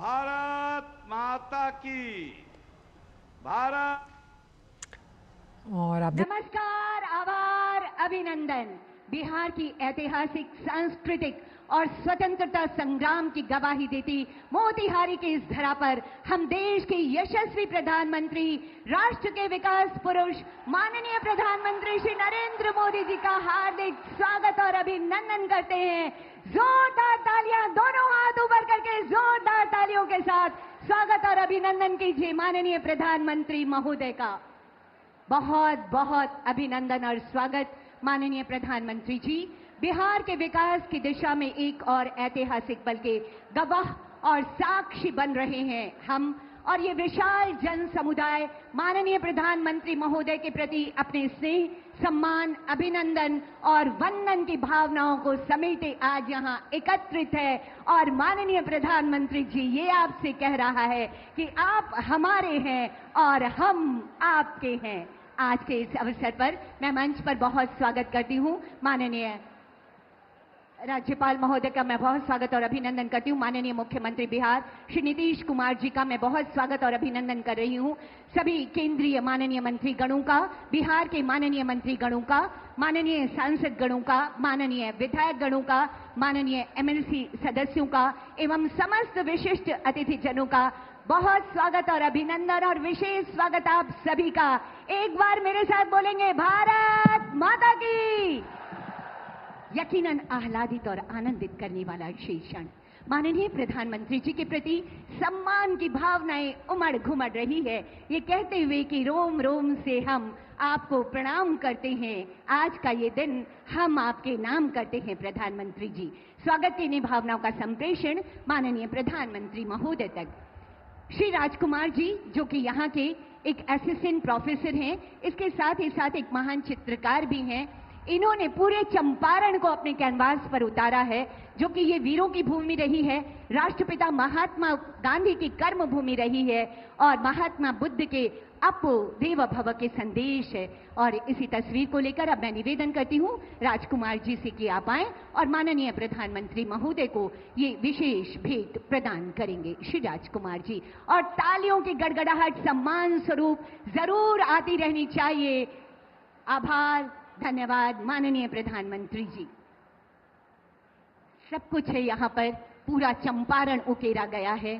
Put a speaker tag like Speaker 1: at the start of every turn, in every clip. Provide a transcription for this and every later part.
Speaker 1: भारत माता की, भारत।
Speaker 2: और आप
Speaker 3: नमस्कार, आभार, अभिनंदन। बिहार की ऐतिहासिक, सांस्कृतिक और स्वतंत्रता संग्राम की गवाही देती मोतिहारी के इस धरा पर हम देश के यशस्वी प्रधानमंत्री, राष्ट्र के विकास पुरुष, माननीय प्रधानमंत्री श्री नरेंद्र मोदी जी का हार्दिक स्वागत और अभिनंदन करते हैं। जोरदार तालियां, दोनों हाथ ऊपर करके जोरदार तालियों के साथ स्वागत और अभिनंदन कीजिए माननीय प्रधानमंत्री महोदय का। बहुत बहुत अभिनंदन और स्वागत माननीय प्रधानमंत्री जी। बिहार के विकास की दिशा में एक और ऐतिहासिक पल के गवाह और साक्षी बन रहे हैं हम, और ये विशाल जन समुदाय माननीय प्रधानमंत्री महोदय के प्रति अपने स्नेह, सम्मान, अभिनंदन और वंदन की भावनाओं को समेटे आज यहाँ एकत्रित है। और माननीय प्रधानमंत्री जी ये आपसे कह रहा है कि आप हमारे हैं और हम आपके हैं। आज के इस अवसर पर मैं मंच पर बहुत स्वागत करती हूँ माननीय राज्यपाल महोदय का मैं बहुत स्वागत और अभिनंदन करती हूँ। माननीय मुख्यमंत्री बिहार श्री नीतीश कुमार जी का मैं बहुत स्वागत और अभिनंदन कर रही हूँ। सभी केंद्रीय माननीय मंत्री गणों का, बिहार के माननीय मंत्री गणों का, माननीय सांसद गणों का, माननीय विधायक गणों का, माननीय एमएलसी सदस्यों का एवं समस्त विशिष्ट अतिथि जनों का बहुत स्वागत और अभिनंदन और विशेष स्वागत आप सभी का। एक बार मेरे साथ बोलेंगे, भारत माता की। यकीनन आह्लादित और आनंदित करने वाला क्षण। माननीय प्रधानमंत्री जी के प्रति सम्मान की भावनाएं उमड़ घुमड़ रही है, ये कहते हुए कि रोम रोम से हम आपको प्रणाम करते हैं। आज का ये दिन हम आपके नाम करते हैं प्रधानमंत्री जी। स्वागत की इन भावनाओं का संप्रेषण माननीय प्रधानमंत्री महोदय तक। श्री राजकुमार जी जो कि यहाँ के एक असिस्टेंट प्रोफेसर हैं, इसके साथ ही साथ एक महान चित्रकार भी हैं। इन्होंने पूरे चंपारण को अपने कैनवास पर उतारा है, जो कि ये वीरों की भूमि रही है, राष्ट्रपिता महात्मा गांधी की कर्म भूमि रही है और महात्मा बुद्ध के अपो देव भव के संदेश है। और इसी तस्वीर को लेकर अब मैं निवेदन करती हूँ राजकुमार जी से कि आप आए और माननीय प्रधानमंत्री महोदय को ये विशेष भेंट प्रदान करेंगे। श्री राजकुमार जी, और तालियों की गड़गड़ाहट सम्मान स्वरूप जरूर आती रहनी चाहिए। आभार, धन्यवाद माननीय प्रधानमंत्री जी। सब कुछ है यहाँ पर, पूरा चंपारण उकेरा गया है।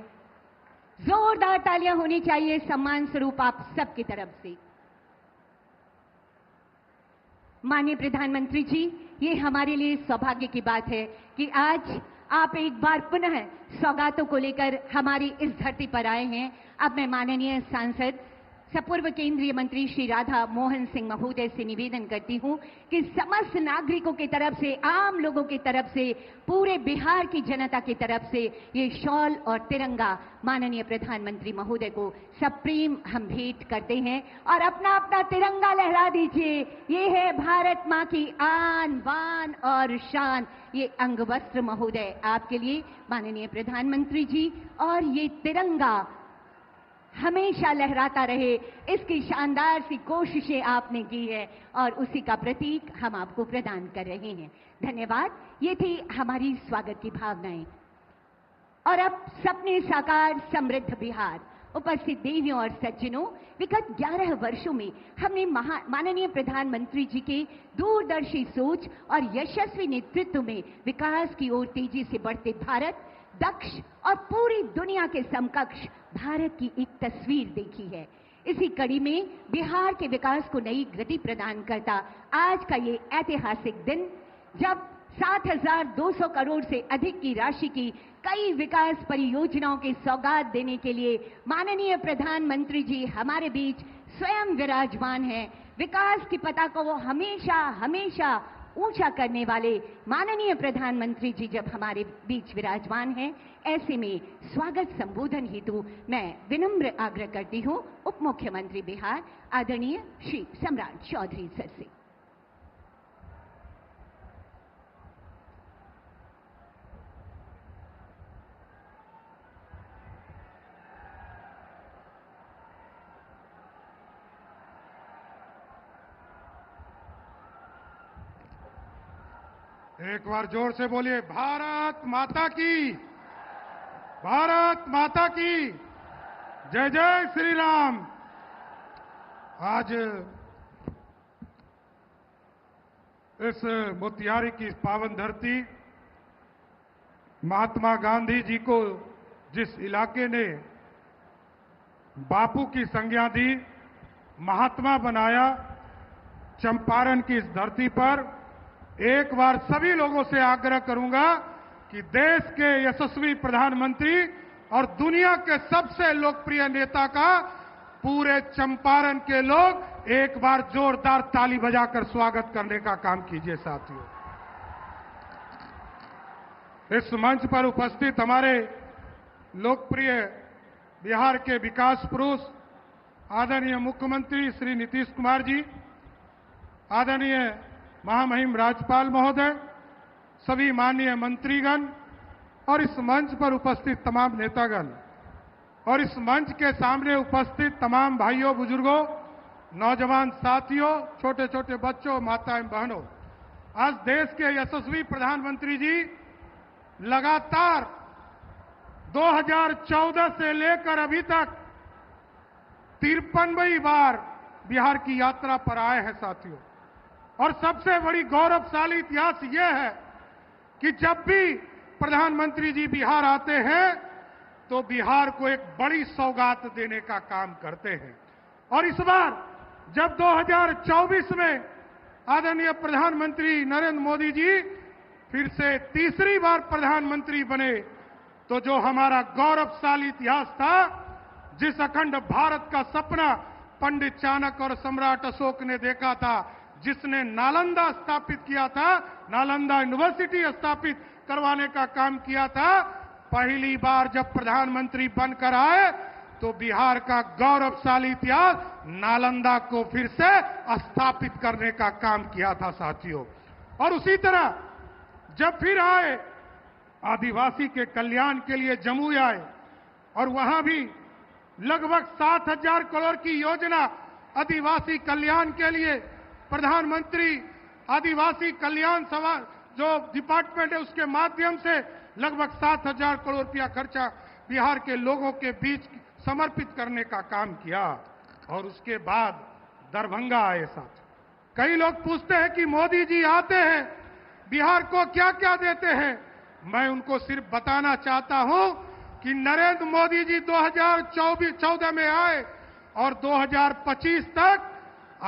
Speaker 3: जोरदार तालियां होनी चाहिए सम्मान स्वरूप आप सबकी तरफ से। माननीय प्रधानमंत्री जी, ये हमारे लिए सौभाग्य की बात है कि आज आप एक बार पुनः सौगातों को लेकर हमारी इस धरती पर आए हैं। अब मैं माननीय सांसद सपूर्व केंद्रीय मंत्री श्री राधा मोहन सिंह महोदय से निवेदन करती हूं कि समस्त नागरिकों की तरफ से, आम लोगों की तरफ से, पूरे बिहार की जनता की तरफ से ये शॉल और तिरंगा माननीय प्रधानमंत्री महोदय को सप्रेम हम भेंट करते हैं। और अपना अपना तिरंगा लहरा दीजिए। ये है भारत मां की आन बान और शान। ये अंग वस्त्र महोदय आपके लिए माननीय प्रधानमंत्री जी, और ये तिरंगा हमेशा लहराता रहे, इसकी शानदार सी कोशिशें आपने की है और उसी का प्रतीक हम आपको प्रदान कर रहे हैं। धन्यवाद। ये थी हमारी स्वागत की भावनाएं। और अब सपने साकार, समृद्ध बिहार। उपस्थित देवियों और सज्जनों, विगत 11 वर्षों में हमने माननीय प्रधानमंत्री जी के दूरदर्शी सोच और यशस्वी नेतृत्व में विकास की ओर तेजी से बढ़ते भारत, दक्ष और पूरी दुनिया के समकक्ष भारत की एक तस्वीर देखी है। इसी कड़ी में बिहार के विकास को नई गति प्रदान करता आज का ये ऐतिहासिक दिन, जब 7,200 करोड़ से अधिक की राशि की कई विकास परियोजनाओं की सौगात देने के लिए माननीय प्रधानमंत्री जी हमारे बीच स्वयं विराजमान हैं। विकास की पताका को हमेशा हमेशा ऊंचा करने वाले माननीय प्रधानमंत्री जी जब हमारे बीच विराजमान हैं, ऐसे में स्वागत संबोधन हेतु मैं विनम्र आग्रह करती हूं उप मुख्यमंत्री बिहार आदरणीय श्री सम्राट चौधरी सर से।
Speaker 4: एक बार जोर से बोलिए, भारत माता की। भारत माता की जय जय श्री राम। आज इस मोतिहारी की पावन धरती महात्मा गांधी जी को जिस इलाके ने बापू की संज्ञा दी, महात्मा बनाया, चंपारण की इस धरती पर एक बार सभी लोगों से आग्रह करूंगा कि देश के यशस्वी प्रधानमंत्री और दुनिया के सबसे लोकप्रिय नेता का पूरे चंपारण के लोग एक बार जोरदार ताली बजाकर स्वागत करने का काम कीजिए साथियों। इस मंच पर उपस्थित हमारे लोकप्रिय बिहार के विकास पुरुष आदरणीय मुख्यमंत्री श्री नीतीश कुमार जी, आदरणीय महामहिम राज्यपाल महोदय, सभी माननीय मंत्रीगण और इस मंच पर उपस्थित तमाम नेतागण और इस मंच के सामने उपस्थित तमाम भाइयों, बुजुर्गों, नौजवान साथियों, छोटे छोटे बच्चों, माताएं, बहनों, आज देश के यशस्वी प्रधानमंत्री जी लगातार 2014 से लेकर अभी तक 53वीं बार बिहार की यात्रा पर आए हैं साथियों। और सबसे बड़ी गौरवशाली इतिहास यह है कि जब भी प्रधानमंत्री जी बिहार आते हैं तो बिहार को एक बड़ी सौगात देने का काम करते हैं। और इस बार जब 2024 में आदरणीय प्रधानमंत्री नरेंद्र मोदी जी फिर से तीसरी बार प्रधानमंत्री बने तो जो हमारा गौरवशाली इतिहास था, जिस अखंड भारत का सपना पंडित चाणक्य और सम्राट अशोक ने देखा था, जिसने नालंदा स्थापित किया था, नालंदा यूनिवर्सिटी स्थापित करवाने का काम किया था, पहली बार जब प्रधानमंत्री बनकर आए तो बिहार का गौरवशाली इतिहास नालंदा को फिर से स्थापित करने का काम किया था साथियों। और उसी तरह जब फिर आए आदिवासी के कल्याण के लिए जमुई आए और वहां भी लगभग 7,000 करोड़ की योजना आदिवासी कल्याण के लिए प्रधानमंत्री आदिवासी कल्याण सभा जो डिपार्टमेंट है उसके माध्यम से लगभग 7,000 करोड़ रुपया खर्चा बिहार के लोगों के बीच समर्पित करने का काम किया। और उसके बाद दरभंगा आए साथ। कई लोग पूछते हैं कि मोदी जी आते हैं बिहार को क्या क्या देते हैं। मैं उनको सिर्फ बताना चाहता हूं कि नरेंद्र मोदी जी 2014 में आए और 2025 तक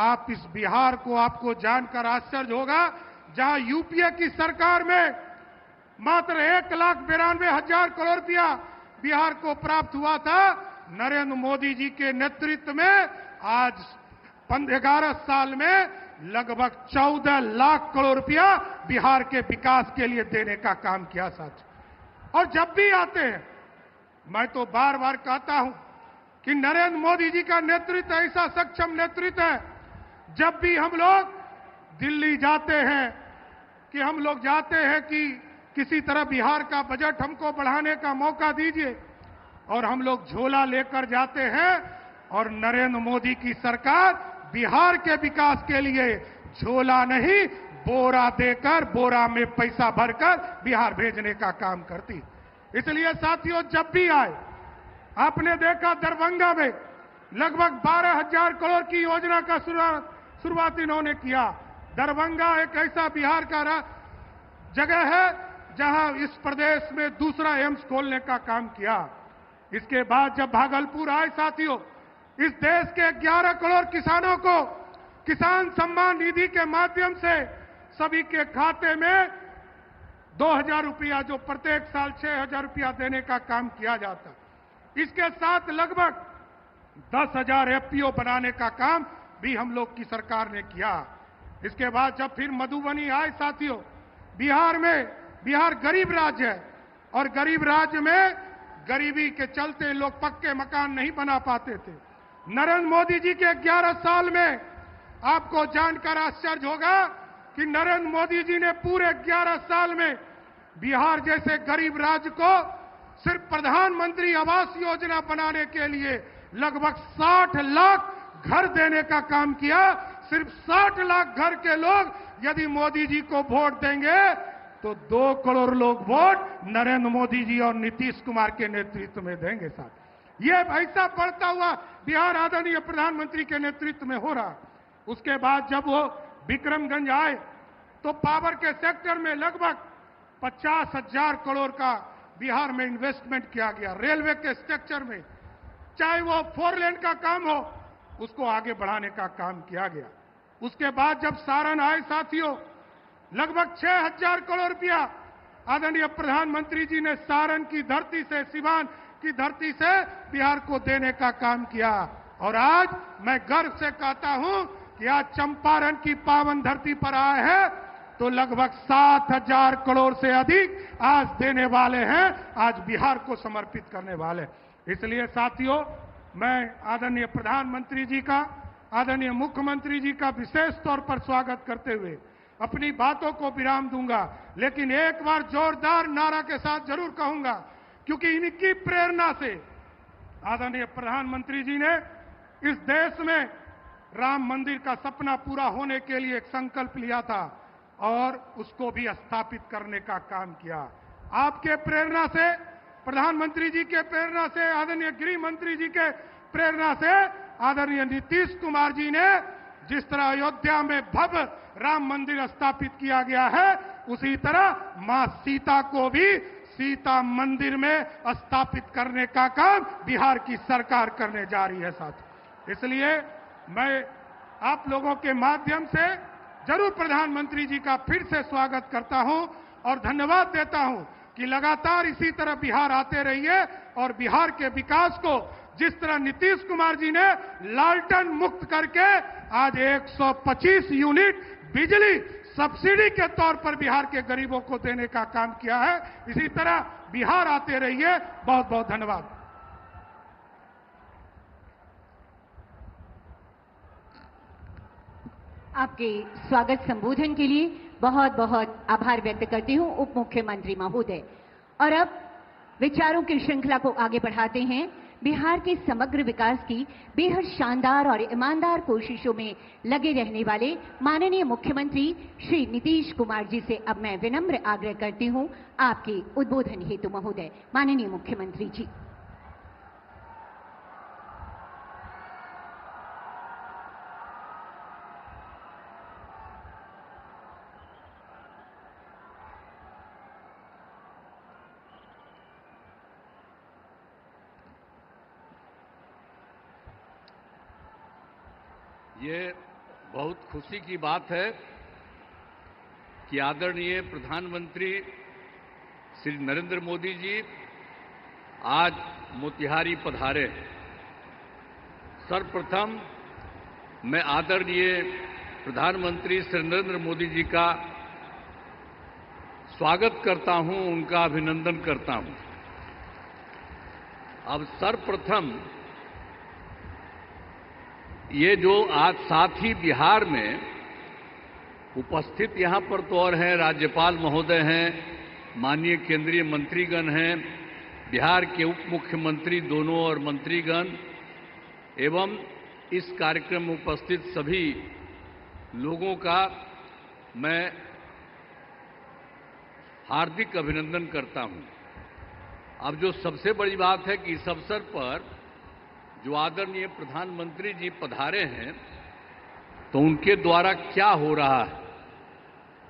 Speaker 4: आप इस बिहार को आपको जानकर आश्चर्य होगा, जहां यूपीए की सरकार में मात्र 1,92,000 करोड़ रुपया बिहार को प्राप्त हुआ था, नरेंद्र मोदी जी के नेतृत्व में आज 11 साल में लगभग 14 लाख करोड़ रुपया बिहार के विकास के लिए देने का काम किया साथ। और जब भी आते हैं मैं तो बार बार कहता हूं कि नरेंद्र मोदी जी का नेतृत्व ऐसा सक्षम नेतृत्व है, जब भी हम लोग दिल्ली जाते हैं कि किसी तरह बिहार का बजट हमको बढ़ाने का मौका दीजिए, और हम लोग झोला लेकर जाते हैं और नरेंद्र मोदी की सरकार बिहार के विकास के लिए झोला नहीं बोरा देकर, बोरा में पैसा भरकर बिहार भेजने का काम करती। इसलिए साथियों, जब भी आए आपने देखा दरभंगा में लगभग 12,000 करोड़ की योजना का शुरुआत इन्होंने किया। दरभंगा एक ऐसा बिहार का जगह है जहां इस प्रदेश में दूसरा एम्स खोलने का काम किया। इसके बाद जब भागलपुर आए साथियों, इस देश के 11 करोड़ किसानों को किसान सम्मान निधि के माध्यम से सभी के खाते में 2,000 रुपया, जो प्रत्येक साल 6,000 रुपया देने का काम किया जाता। इसके साथ लगभग 10,000 एफपीओ बनाने का काम भी हम लोग की सरकार ने किया। इसके बाद जब फिर मधुबनी आए साथियों, बिहार गरीब राज्य है और गरीब राज्य में गरीबी के चलते लोग पक्के मकान नहीं बना पाते थे। नरेंद्र मोदी जी के 11 साल में आपको जानकर आश्चर्य होगा कि नरेंद्र मोदी जी ने पूरे 11 साल में बिहार जैसे गरीब राज्य को सिर्फ प्रधानमंत्री आवास योजना बनाने के लिए लगभग 60 लाख घर देने का काम किया। सिर्फ 60 लाख घर के लोग यदि मोदी जी को वोट देंगे तो 2 करोड़ लोग वोट नरेंद्र मोदी जी और नीतीश कुमार के नेतृत्व में देंगे साथ। ये ऐसा बढ़ता हुआ बिहार आदरणीय प्रधानमंत्री के नेतृत्व में हो रहा। उसके बाद जब वो विक्रमगंज आए तो पावर के सेक्टर में लगभग 50,000 करोड़ का बिहार में इन्वेस्टमेंट किया गया। रेलवे के स्ट्रक्चर में, चाहे वो 4 लेन का काम हो, उसको आगे बढ़ाने का काम किया गया। उसके बाद जब सारण आए साथियों, लगभग 6,000 करोड़ रुपया आदरणीय प्रधानमंत्री जी ने सारण की धरती से, सिवान की धरती से बिहार को देने का काम किया। और आज मैं गर्व से कहता हूं कि आज चंपारण की पावन धरती पर आए हैं तो लगभग 7,000 करोड़ से अधिक आज देने वाले हैं, आज बिहार को समर्पित करने वाले। इसलिए साथियों, मैं आदरणीय प्रधानमंत्री जी का, आदरणीय मुख्यमंत्री जी का विशेष तौर पर स्वागत करते हुए अपनी बातों को विराम दूंगा। लेकिन एक बार जोरदार नारा के साथ जरूर कहूंगा, क्योंकि इनकी प्रेरणा से आदरणीय प्रधानमंत्री जी ने इस देश में राम मंदिर का सपना पूरा होने के लिए एक संकल्प लिया था और उसको भी स्थापित करने का काम किया। आपके प्रेरणा से, प्रधानमंत्री जी के प्रेरणा से, आदरणीय गृह मंत्री जी के प्रेरणा से आदरणीय नीतीश कुमार जी ने जिस तरह अयोध्या में भव्य राम मंदिर स्थापित किया गया है, उसी तरह मां सीता को भी सीता मंदिर में स्थापित करने का काम बिहार की सरकार करने जा रही है साथ। इसलिए मैं आप लोगों के माध्यम से जरूर प्रधानमंत्री जी का फिर से स्वागत करता हूं और धन्यवाद देता हूं कि लगातार इसी तरह बिहार आते रहिए और बिहार के विकास को जिस तरह नीतीश कुमार जी ने लालटेन मुक्त करके आज 125 यूनिट बिजली सब्सिडी के तौर पर बिहार के गरीबों को देने का काम किया है, इसी तरह बिहार आते रहिए। बहुत बहुत धन्यवाद।
Speaker 3: आपके स्वागत संबोधन के लिए बहुत बहुत आभार व्यक्त करती हूं उप मुख्यमंत्री महोदय। और अब विचारों की श्रृंखला को आगे बढ़ाते हैं। बिहार के समग्र विकास की बेहद शानदार और ईमानदार कोशिशों में लगे रहने वाले माननीय मुख्यमंत्री श्री नीतीश कुमार जी से अब मैं विनम्र आग्रह करती हूं आपके उद्बोधन हेतु महोदय। माननीय मुख्यमंत्री जी।
Speaker 5: ये बहुत खुशी की बात है कि आदरणीय प्रधानमंत्री श्री नरेंद्र मोदी जी आज मोतिहारी पधारे। सर्वप्रथम मैं आदरणीय प्रधानमंत्री श्री नरेंद्र मोदी जी का स्वागत करता हूं, उनका अभिनंदन करता हूं। अब सर्वप्रथम ये जो आज साथी बिहार में उपस्थित यहां पर तो और हैं, राज्यपाल महोदय हैं, माननीय केंद्रीय मंत्रीगण हैं, बिहार के उप मुख्यमंत्री दोनों और मंत्रीगण एवं इस कार्यक्रम में उपस्थित सभी लोगों का मैं हार्दिक अभिनंदन करता हूं। अब जो सबसे बड़ी बात है कि इस अवसर पर जो आदरणीय प्रधानमंत्री जी पधारे हैं तो उनके द्वारा क्या हो रहा है।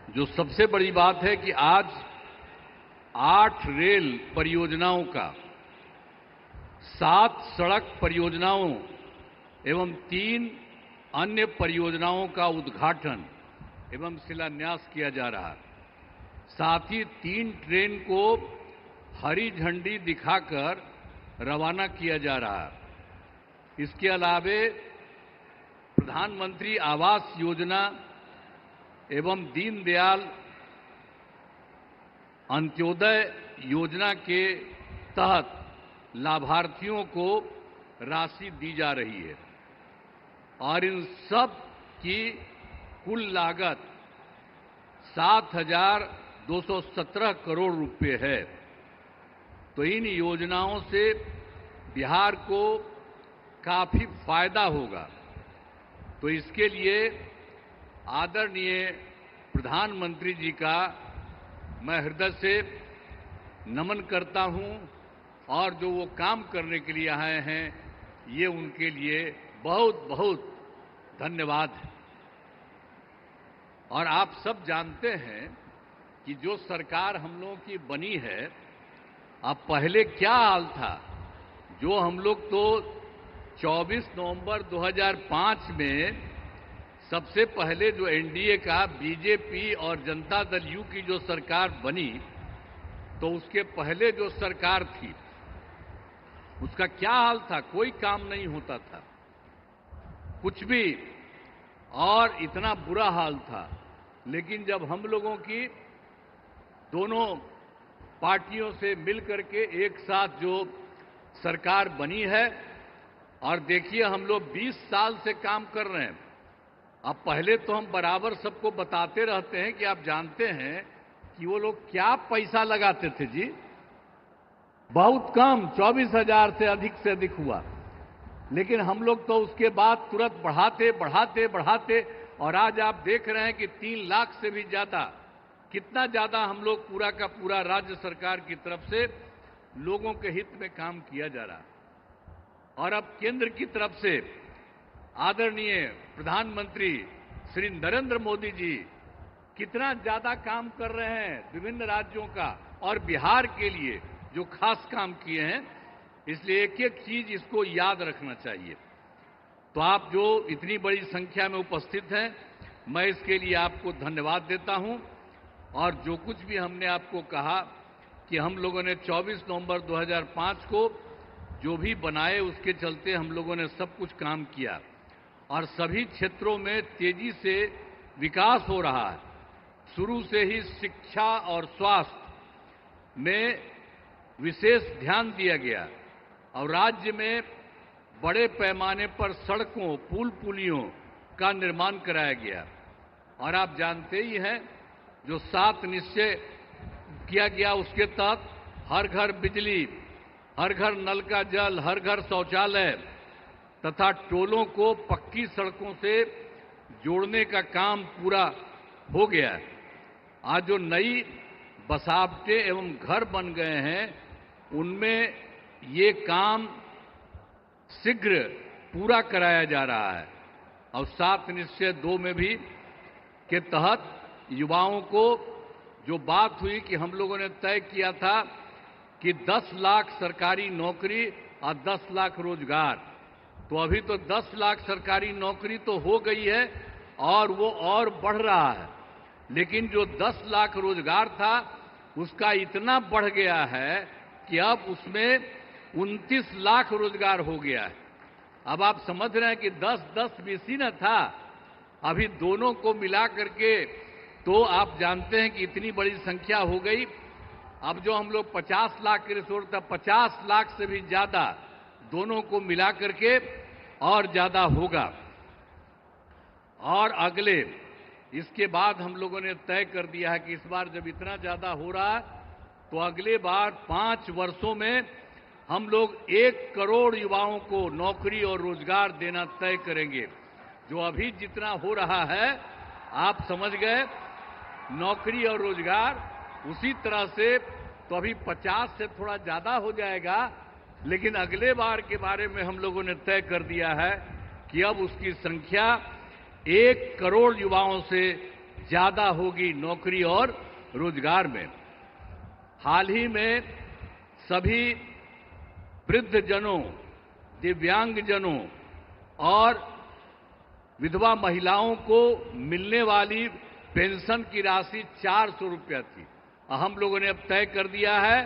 Speaker 5: जो सबसे बड़ी बात है कि आज 8 रेल परियोजनाओं का, 7 सड़क परियोजनाओं एवं 3 अन्य परियोजनाओं का उद्घाटन एवं शिलान्यास किया जा रहा है। साथ ही 3 ट्रेन को हरी झंडी दिखाकर रवाना किया जा रहा है। इसके अलावे प्रधानमंत्री आवास योजना एवं दीनदयाल अंत्योदय योजना के तहत लाभार्थियों को राशि दी जा रही है और इन सब की कुल लागत 7,217 करोड़ रुपए है। तो इन योजनाओं से बिहार को काफी फायदा होगा। तो इसके लिए आदरणीय प्रधानमंत्री जी का मैं हृदय से नमन करता हूं और जो वो काम करने के लिए आए हैं, ये उनके लिए बहुत बहुत धन्यवाद है। और आप सब जानते हैं कि जो सरकार हम लोगों की बनी है, अब पहले क्या हाल था। जो हम लोग तो 24 नवंबर 2005 में सबसे पहले जो एनडीए का बीजेपी और जनता दल यू की जो सरकार बनी, तो उसके पहले जो सरकार थी उसका क्या हाल था। कोई काम नहीं होता था, कुछ भी, और इतना बुरा हाल था। लेकिन जब हम लोगों की दोनों पार्टियों से मिलकर के एक साथ जो सरकार बनी है, और देखिए हम लोग 20 साल से काम कर रहे हैं। अब पहले तो हम बराबर सबको बताते रहते हैं कि आप जानते हैं कि वो लोग क्या पैसा लगाते थे जी, बहुत कम, 24,000 से अधिक हुआ। लेकिन हम लोग तो उसके बाद तुरंत बढ़ाते, और आज आप देख रहे हैं कि 3 लाख से भी ज्यादा, कितना ज्यादा हम लोग पूरा का पूरा राज्य सरकार की तरफ से लोगों के हित में काम किया जा रहा है। और अब केंद्र की तरफ से आदरणीय प्रधानमंत्री श्री नरेंद्र मोदी जी कितना ज्यादा काम कर रहे हैं विभिन्न राज्यों का, और बिहार के लिए जो खास काम किए हैं। इसलिए एक एक चीज इसको याद रखना चाहिए। तो आप जो इतनी बड़ी संख्या में उपस्थित हैं, मैं इसके लिए आपको धन्यवाद देता हूं। और जो कुछ भी हमने आपको कहा कि हम लोगों ने 24 नवंबर 2005 को जो भी बनाए, उसके चलते हम लोगों ने सब कुछ काम किया, और सभी क्षेत्रों में तेजी से विकास हो रहा है। शुरू से ही शिक्षा और स्वास्थ्य में विशेष ध्यान दिया गया, और राज्य में बड़े पैमाने पर सड़कों, पुल पुलियों का निर्माण कराया गया। और आप जानते ही हैं, जो 7 निश्चय किया गया, उसके तहत हर घर बिजली, हर घर नल का जल, हर घर शौचालय तथा टोलों को पक्की सड़कों से जोड़ने का काम पूरा हो गया है। आज जो नई बसावटें एवं घर बन गए हैं, उनमें ये काम शीघ्र पूरा कराया जा रहा है। और 7 निश्चय 2 में भी के तहत युवाओं को जो बात हुई कि हम लोगों ने तय किया था कि 10 लाख सरकारी नौकरी और 10 लाख रोजगार, तो अभी तो 10 लाख सरकारी नौकरी तो हो गई है और वो और बढ़ रहा है। लेकिन जो 10 लाख रोजगार था, उसका इतना बढ़ गया है कि अब उसमें 29 लाख रोजगार हो गया है। अब आप समझ रहे हैं कि 10-10 बीसी न था, अभी दोनों को मिला करके तो आप जानते हैं कि इतनी बड़ी संख्या हो गई। अब जो हम लोग 50 लाख के रिसोर्स था, 50 लाख से भी ज्यादा दोनों को मिला करके और ज्यादा होगा। और अगले इसके बाद हम लोगों ने तय कर दिया है कि इस बार जब इतना ज्यादा हो रहा है, तो अगले बार 5 वर्षों में हम लोग 1 करोड़ युवाओं को नौकरी और रोजगार देना तय करेंगे। जो अभी जितना हो रहा है, आप समझ गए, नौकरी और रोजगार उसी तरह से, तो अभी 50 से थोड़ा ज्यादा हो जाएगा। लेकिन अगले बार के बारे में हम लोगों ने तय कर दिया है कि अब उसकी संख्या 1 करोड़ युवाओं से ज्यादा होगी नौकरी और रोजगार में। हाल ही में सभी वृद्धजनों, दिव्यांगजनों और विधवा महिलाओं को मिलने वाली पेंशन की राशि 400 रुपया थी। हम लोगों ने अब तय कर दिया है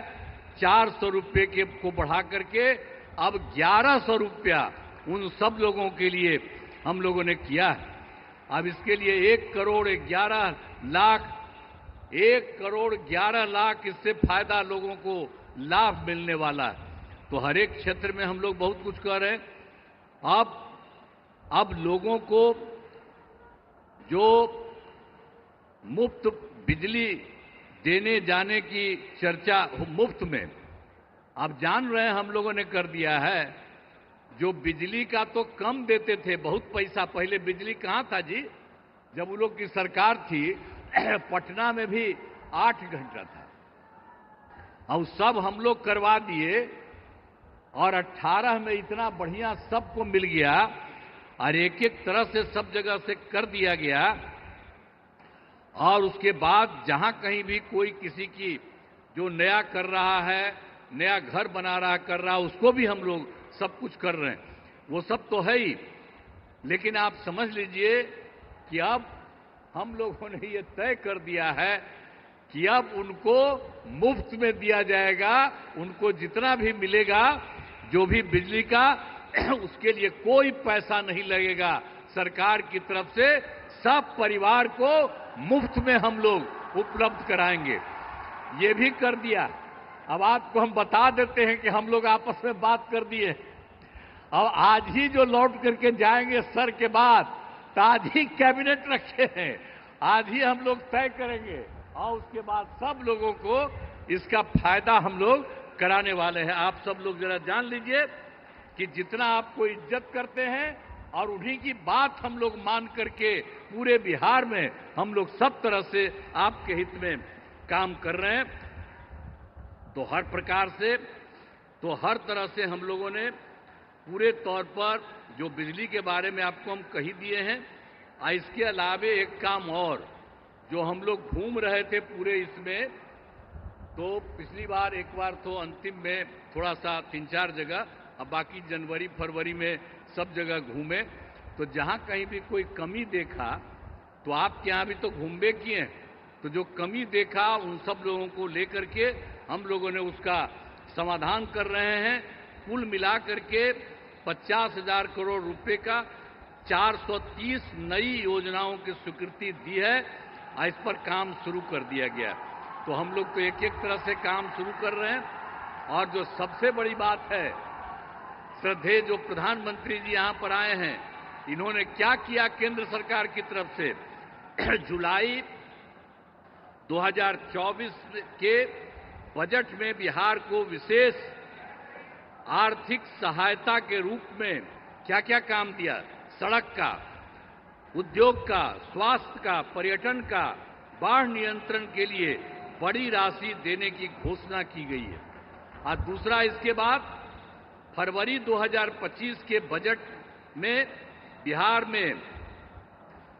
Speaker 5: 400 रुपये के को बढ़ा करके अब 1100 रुपया उन सब लोगों के लिए हम लोगों ने किया है। अब इसके लिए 1 करोड़ 11 लाख इससे फायदा लोगों को लाभ मिलने वाला है। तो हर एक क्षेत्र में हम लोग बहुत कुछ कर रहे हैं। अब लोगों को जो मुफ्त बिजली देने जाने की चर्चा, मुफ्त में, आप जान रहे हैं हम लोगों ने कर दिया है। जो बिजली का तो कम देते थे, बहुत पैसा, पहले बिजली कहां था जी, जब उन लोग की सरकार थी पटना में भी 8 घंटा था। अब सब हम लोग करवा दिए और 18 में इतना बढ़िया सबको मिल गया और एक एक तरह से सब जगह से कर दिया गया। और उसके बाद जहां कहीं भी कोई किसी की जो नया कर रहा है, नया घर बना रहा कर रहा, उसको भी हम लोग सब कुछ कर रहे हैं, वो सब तो है ही। लेकिन आप समझ लीजिए कि अब हम लोगों ने ये तय कर दिया है कि अब उनको मुफ्त में दिया जाएगा, उनको जितना भी मिलेगा, जो भी बिजली का, उसके लिए कोई पैसा नहीं लगेगा सरकार की तरफ से, सब परिवार को मुफ्त में हम लोग उपलब्ध कराएंगे। ये भी कर दिया। अब आपको हम बता देते हैं कि हम लोग आपस में बात कर दिए। अब आज ही जो लौट करके जाएंगे सर के बाद, तो आज ही कैबिनेट रखे हैं, आज ही हम लोग तय करेंगे और उसके बाद सब लोगों को इसका फायदा हम लोग कराने वाले हैं। आप सब लोग जरा जान लीजिए कि जितना आपको इज्जत करते हैं और उन्हीं की बात हम लोग मान करके पूरे बिहार में हम लोग सब तरह से आपके हित में काम कर रहे हैं। तो हर प्रकार से, तो हर तरह से हम लोगों ने पूरे तौर पर जो बिजली के बारे में आपको हम कही दिए हैं। इसके अलावे एक काम और, जो हम लोग घूम रहे थे पूरे इसमें, तो पिछली बार एक बार तो अंतिम में थोड़ा सा 3-4 जगह, अब बाकी जनवरी फरवरी में सब जगह घूमे। तो जहां कहीं भी कोई कमी देखा, तो आपके यहां भी तो घूमबे किए, तो जो कमी देखा उन सब लोगों को लेकर के हम लोगों ने उसका समाधान कर रहे हैं। कुल मिलाकर के 50,000 करोड़ रुपए का 430 नई योजनाओं की स्वीकृति दी है। इस पर काम शुरू कर दिया गया। तो हम लोग तो एक एक तरह से काम शुरू कर रहे हैं। और जो सबसे बड़ी बात है, श्रद्धेय जो प्रधानमंत्री जी यहां पर आए हैं, इन्होंने क्या किया केंद्र सरकार की तरफ से। जुलाई 2024 के बजट में बिहार को विशेष आर्थिक सहायता के रूप में क्या क्या काम दिया, सड़क का, उद्योग का, स्वास्थ्य का, पर्यटन का, बाढ़ नियंत्रण के लिए बड़ी राशि देने की घोषणा की गई है। और दूसरा, इसके बाद फरवरी 2025 के बजट में बिहार में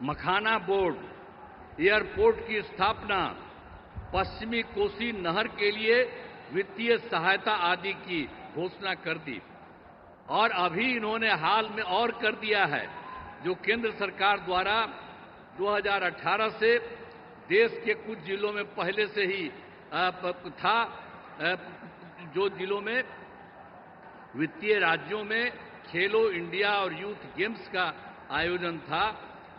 Speaker 5: मखाना बोर्ड, एयरपोर्ट की स्थापना, पश्चिमी कोसी नहर के लिए वित्तीय सहायता आदि की घोषणा कर दी। और अभी इन्होंने हाल में और कर दिया है, जो केंद्र सरकार द्वारा 2018 से देश के कुछ जिलों में पहले से ही था, जो जिलों में वित्तीय राज्यों में खेलो इंडिया और यूथ गेम्स का आयोजन था,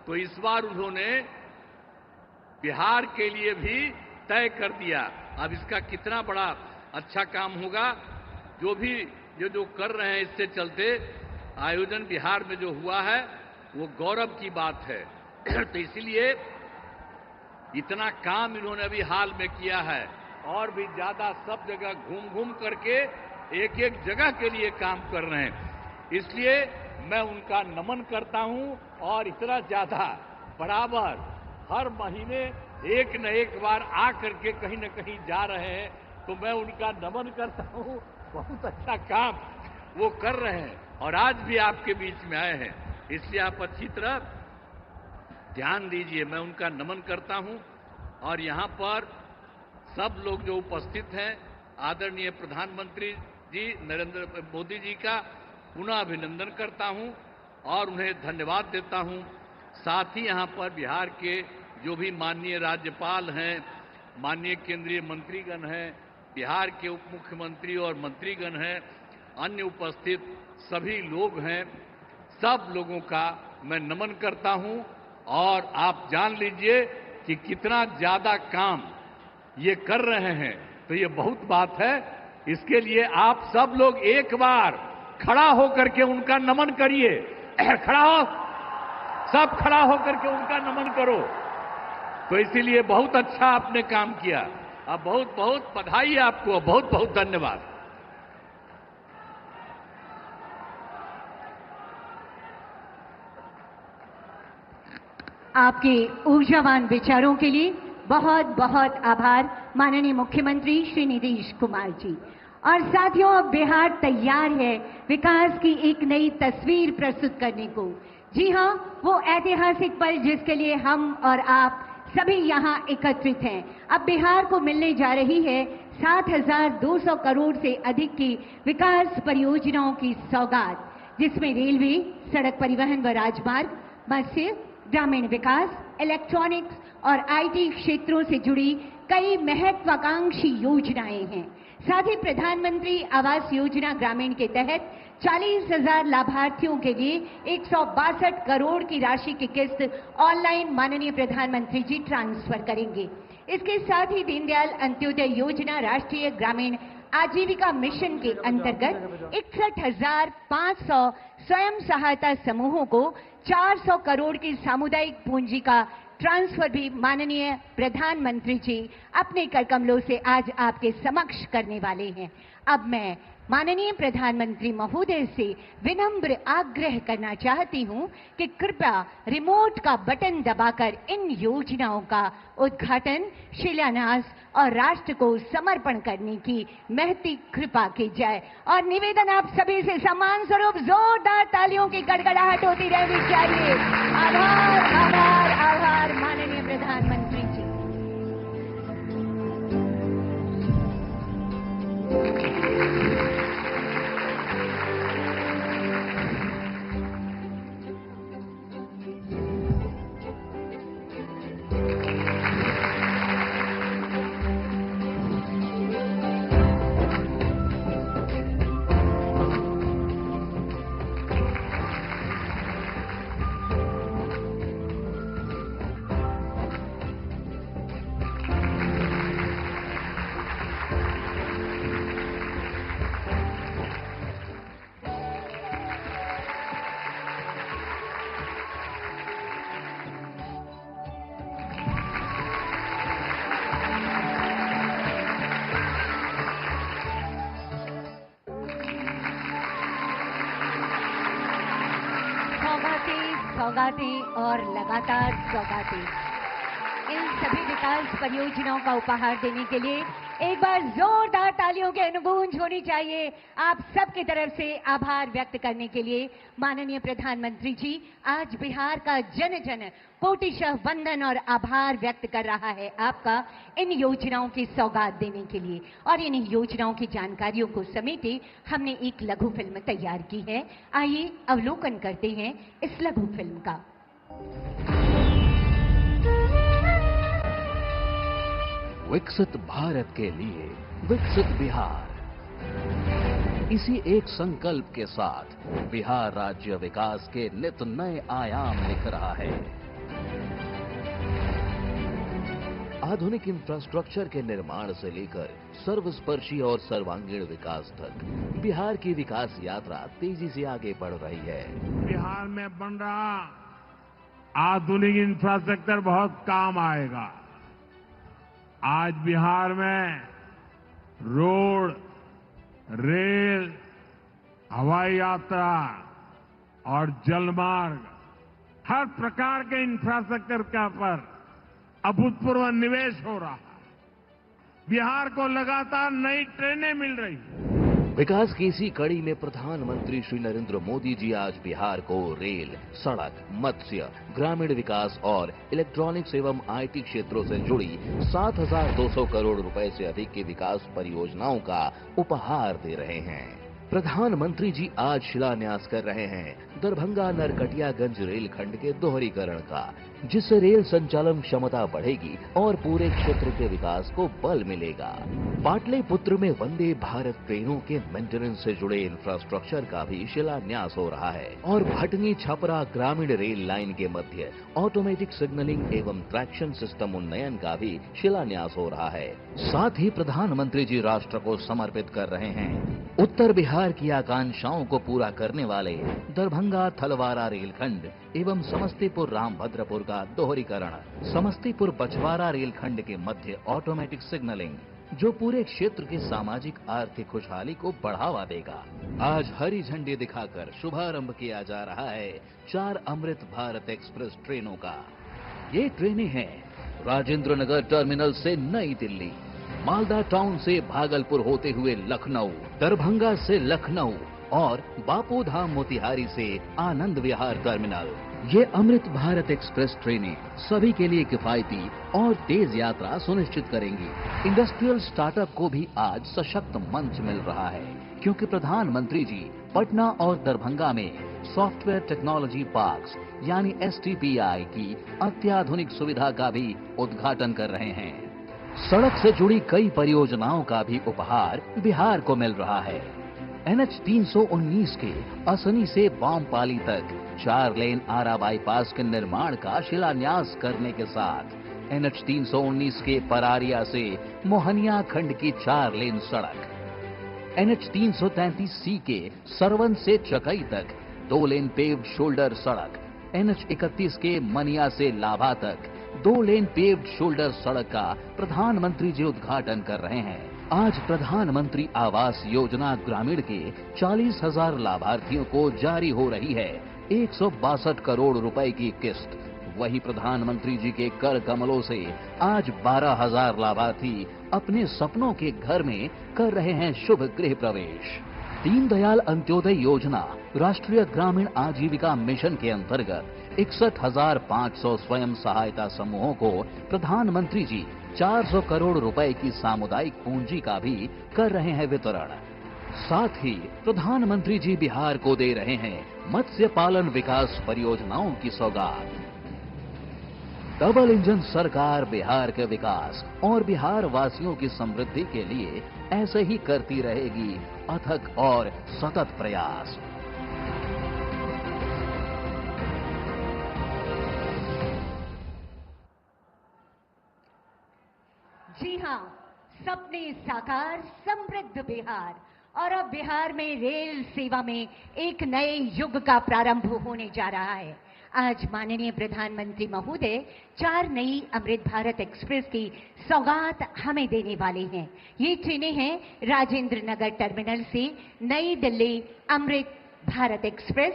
Speaker 5: तो इस बार उन्होंने बिहार के लिए भी तय कर दिया। अब इसका कितना बड़ा अच्छा काम होगा, जो भी जो कर रहे हैं, इससे चलते आयोजन बिहार में जो हुआ है वो गौरव की बात है। तो इसलिए इतना काम इन्होंने अभी हाल में किया है, और भी ज्यादा सब जगह घूम घूम करके एक एक जगह के लिए काम कर रहे हैं। इसलिए मैं उनका नमन करता हूं। और इतना ज्यादा बराबर हर महीने एक न एक बार आ करके कहीं न कहीं जा रहे हैं, तो मैं उनका नमन करता हूं। बहुत अच्छा काम वो कर रहे हैं और आज भी आपके बीच में आए हैं, इसलिए आप अच्छी तरह ध्यान दीजिए। मैं उनका नमन करता हूं। और यहां पर सब लोग जो उपस्थित हैं, आदरणीय प्रधानमंत्री जी नरेंद्र मोदी जी का पुनः अभिनंदन करता हूं और उन्हें धन्यवाद देता हूं। साथ ही यहां पर बिहार के जो भी माननीय राज्यपाल हैं, माननीय केंद्रीय मंत्रीगण हैं, बिहार के उप मुख्यमंत्री और मंत्रीगण हैं, अन्य उपस्थित सभी लोग हैं, सब लोगों का मैं नमन करता हूं। और आप जान लीजिए कि कितना ज्यादा काम ये कर रहे हैं, तो ये बहुत बात है। इसके लिए आप सब लोग एक बार खड़ा होकर के उनका नमन करिए। खड़ा हो, सब खड़ा होकर के उनका नमन करो। तो इसीलिए बहुत अच्छा आपने काम किया। अब बहुत बहुत बधाई आपको, बहुत बहुत धन्यवाद।
Speaker 3: आपके ऊर्जावान विचारों के लिए बहुत बहुत आभार माननीय मुख्यमंत्री श्री नीतीश कुमार जी। और साथियों, अब बिहार तैयार है विकास की एक नई तस्वीर प्रस्तुत करने को। जी हां, वो ऐतिहासिक पल जिसके लिए हम और आप सभी यहां एकत्रित हैं। अब बिहार को मिलने जा रही है 7,200 करोड़ से अधिक की विकास परियोजनाओं की सौगात, जिसमें रेलवे, सड़क परिवहन व राजमार्ग, मत्स्य, ग्रामीण विकास, इलेक्ट्रॉनिक्स और आईटी क्षेत्रों से जुड़ी कई महत्वाकांक्षी योजनाएं हैं। साथ ही प्रधानमंत्री आवास योजना ग्रामीण के तहत 40,000 लाभार्थियों के लिए 162 करोड़ की राशि की किस्त ऑनलाइन माननीय प्रधानमंत्री जी ट्रांसफर करेंगे। इसके साथ ही दीनदयाल अंत्योदय योजना राष्ट्रीय ग्रामीण आजीविका मिशन के अंतर्गत 61,500 स्वयं सहायता समूहों को 400 करोड़ की सामुदायिक पूंजी का ट्रांसफर भी माननीय प्रधानमंत्री जी अपने करकमलों से आज आपके समक्ष करने वाले हैं। अब मैं माननीय प्रधानमंत्री महोदय से विनम्र आग्रह करना चाहती हूं कि कृपया रिमोट का बटन दबाकर इन योजनाओं का उद्घाटन, शिलान्यास और राष्ट्र को समर्पण करने की महती कृपा की जाए। और निवेदन आप सभी से सम्मान स्वरूप जोरदार तालियों की गड़गड़ाहट होती रहनी चाहिए। आभार आभार आभार माननीय प्रधानमंत्री जी। सौगातें और लगातार सौगातें। इन सभी विकास परियोजनाओं का उपहार देने के लिए एक बार जोरदार तालियों की अनुगूंज होनी चाहिए। आप सबकी तरफ से आभार व्यक्त करने के लिए माननीय प्रधानमंत्री जी आज बिहार का जन जन कोटिशः वंदन और आभार व्यक्त कर रहा है आपका इन योजनाओं की सौगात देने के लिए। और इन योजनाओं की जानकारियों को समेटे हमने एक लघु फिल्म तैयार की है। आइए अवलोकन करते हैं इस लघु फिल्म का।
Speaker 6: विकसित भारत के लिए विकसित बिहार, इसी एक संकल्प के साथ बिहार राज्य विकास के नित नए आयाम लिख रहा है। आधुनिक इंफ्रास्ट्रक्चर के निर्माण से लेकर सर्वस्पर्शी और सर्वांगीण विकास तक बिहार की विकास यात्रा तेजी से आगे बढ़ रही है।
Speaker 4: बिहार में बन रहा आधुनिक इंफ्रास्ट्रक्चर बहुत काम आएगा। आज बिहार में रोड, रेल, हवाई यात्रा और जलमार्ग, हर प्रकार के इंफ्रास्ट्रक्चर का पर अभूतपूर्व निवेश हो रहा है। बिहार को लगातार नई ट्रेनें मिल रही हैं।
Speaker 6: विकास की इसी कड़ी में प्रधानमंत्री श्री नरेंद्र मोदी जी आज बिहार को रेल, सड़क, मत्स्य, ग्रामीण विकास और इलेक्ट्रॉनिक्स एवं आईटी क्षेत्रों से जुड़ी 7,200 करोड़ रुपए से अधिक की विकास परियोजनाओं का उपहार दे रहे हैं। प्रधानमंत्री जी आज शिलान्यास कर रहे हैं दरभंगा नरकटियागंज रेलखंड के दोहरीकरण का, जिससे रेल संचालन क्षमता बढ़ेगी और पूरे क्षेत्र के विकास को बल मिलेगा। पाटलिपुत्र में वंदे भारत ट्रेनों के मेंटेनेंस से जुड़े इंफ्रास्ट्रक्चर का भी शिलान्यास हो रहा है और भटनी छपरा ग्रामीण रेल लाइन के मध्य ऑटोमेटिक सिग्नलिंग एवं ट्रैक्शन सिस्टम उन्नयन का भी शिलान्यास हो रहा है। साथ ही प्रधानमंत्री जी राष्ट्र को समर्पित कर रहे हैं उत्तर बिहार की आकांक्षाओं को पूरा करने वाले दरभंगा थलवारा रेलखंड एवं समस्तीपुर रामभद्रपुर का दोहरीकरण, समस्तीपुर बछवाड़ा रेलखंड के मध्य ऑटोमेटिक सिग्नलिंग, जो पूरे क्षेत्र की सामाजिक आर्थिक खुशहाली को बढ़ावा देगा। आज हरी झंडी दिखाकर शुभारंभ किया जा रहा है 4 अमृत भारत एक्सप्रेस ट्रेनों का। ये ट्रेनें हैं राजेंद्र नगर टर्मिनल से नई दिल्ली, मालदा टाउन से भागलपुर होते हुए लखनऊ, दरभंगा से लखनऊ और बापू धाम मोतिहारी से आनंद विहार टर्मिनल। ये अमृत भारत एक्सप्रेस ट्रेनें सभी के लिए किफायती और तेज यात्रा सुनिश्चित करेंगी। इंडस्ट्रियल स्टार्टअप को भी आज सशक्त मंच मिल रहा है, क्योंकि प्रधानमंत्री जी पटना और दरभंगा में सॉफ्टवेयर टेक्नोलॉजी पार्क्स यानी STPI की अत्याधुनिक सुविधा का भी उद्घाटन कर रहे हैं। सड़क से जुड़ी कई परियोजनाओं का भी उपहार बिहार को मिल रहा है। NH 319 के असनी से बामपाली तक 4 लेन आरा बाईपास के निर्माण का शिलान्यास करने के साथ NH 319 के परारिया से मोहनिया खंड की 4 लेन सड़क, NH 333C के सरवन से चकई तक 2 लेन पेव्ड शोल्डर सड़क, NH 31 के मनिया से लाभा तक 2 लेन पेव्ड शोल्डर सड़क का प्रधानमंत्री जी उद्घाटन कर रहे हैं। आज प्रधानमंत्री आवास योजना ग्रामीण के 40,000 लाभार्थियों को जारी हो रही है 162 करोड़ रुपए की किस्त। वहीं प्रधानमंत्री जी के कर कमलों से आज 12,000 लाभार्थी अपने सपनों के घर में कर रहे हैं शुभ गृह प्रवेश। दीनदयाल अंत्योदय योजना राष्ट्रीय ग्रामीण आजीविका मिशन के अंतर्गत 61,500 स्वयं सहायता समूहों को प्रधानमंत्री जी 400 करोड़ रुपए की सामुदायिक पूंजी का भी कर रहे हैं वितरण। साथ ही प्रधानमंत्री जी बिहार को दे रहे हैं मत्स्य पालन विकास परियोजनाओं की सौगात। डबल इंजन सरकार बिहार के विकास और बिहार वासियों की समृद्धि के लिए ऐसे ही करती रहेगी अथक और सतत प्रयास।
Speaker 3: जी हाँ, सपने साकार, समृद्ध बिहार। और अब बिहार में रेल सेवा में एक नए युग का प्रारंभ होने जा रहा है। आज माननीय प्रधानमंत्री महोदय 4 नई अमृत भारत एक्सप्रेस की सौगात हमें देने वाले हैं। ये ट्रेनें हैं राजेंद्र नगर टर्मिनल से नई दिल्ली अमृत भारत एक्सप्रेस,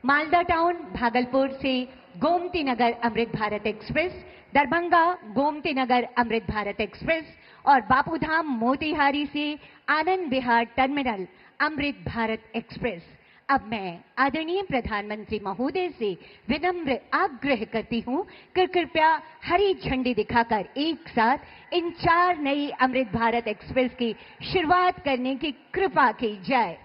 Speaker 3: मालदा टाउन भागलपुर से गोमती नगर अमृत भारत एक्सप्रेस, दरभंगा गोमती नगर अमृत भारत एक्सप्रेस और बापूधाम मोतिहारी से आनंद विहार टर्मिनल अमृत भारत एक्सप्रेस। अब मैं आदरणीय प्रधानमंत्री महोदय से विनम्र आग्रह करती हूं कि कृपया हरी झंडी दिखाकर एक साथ इन 4 नई अमृत भारत एक्सप्रेस की शुरुआत करने की कृपा की जाए।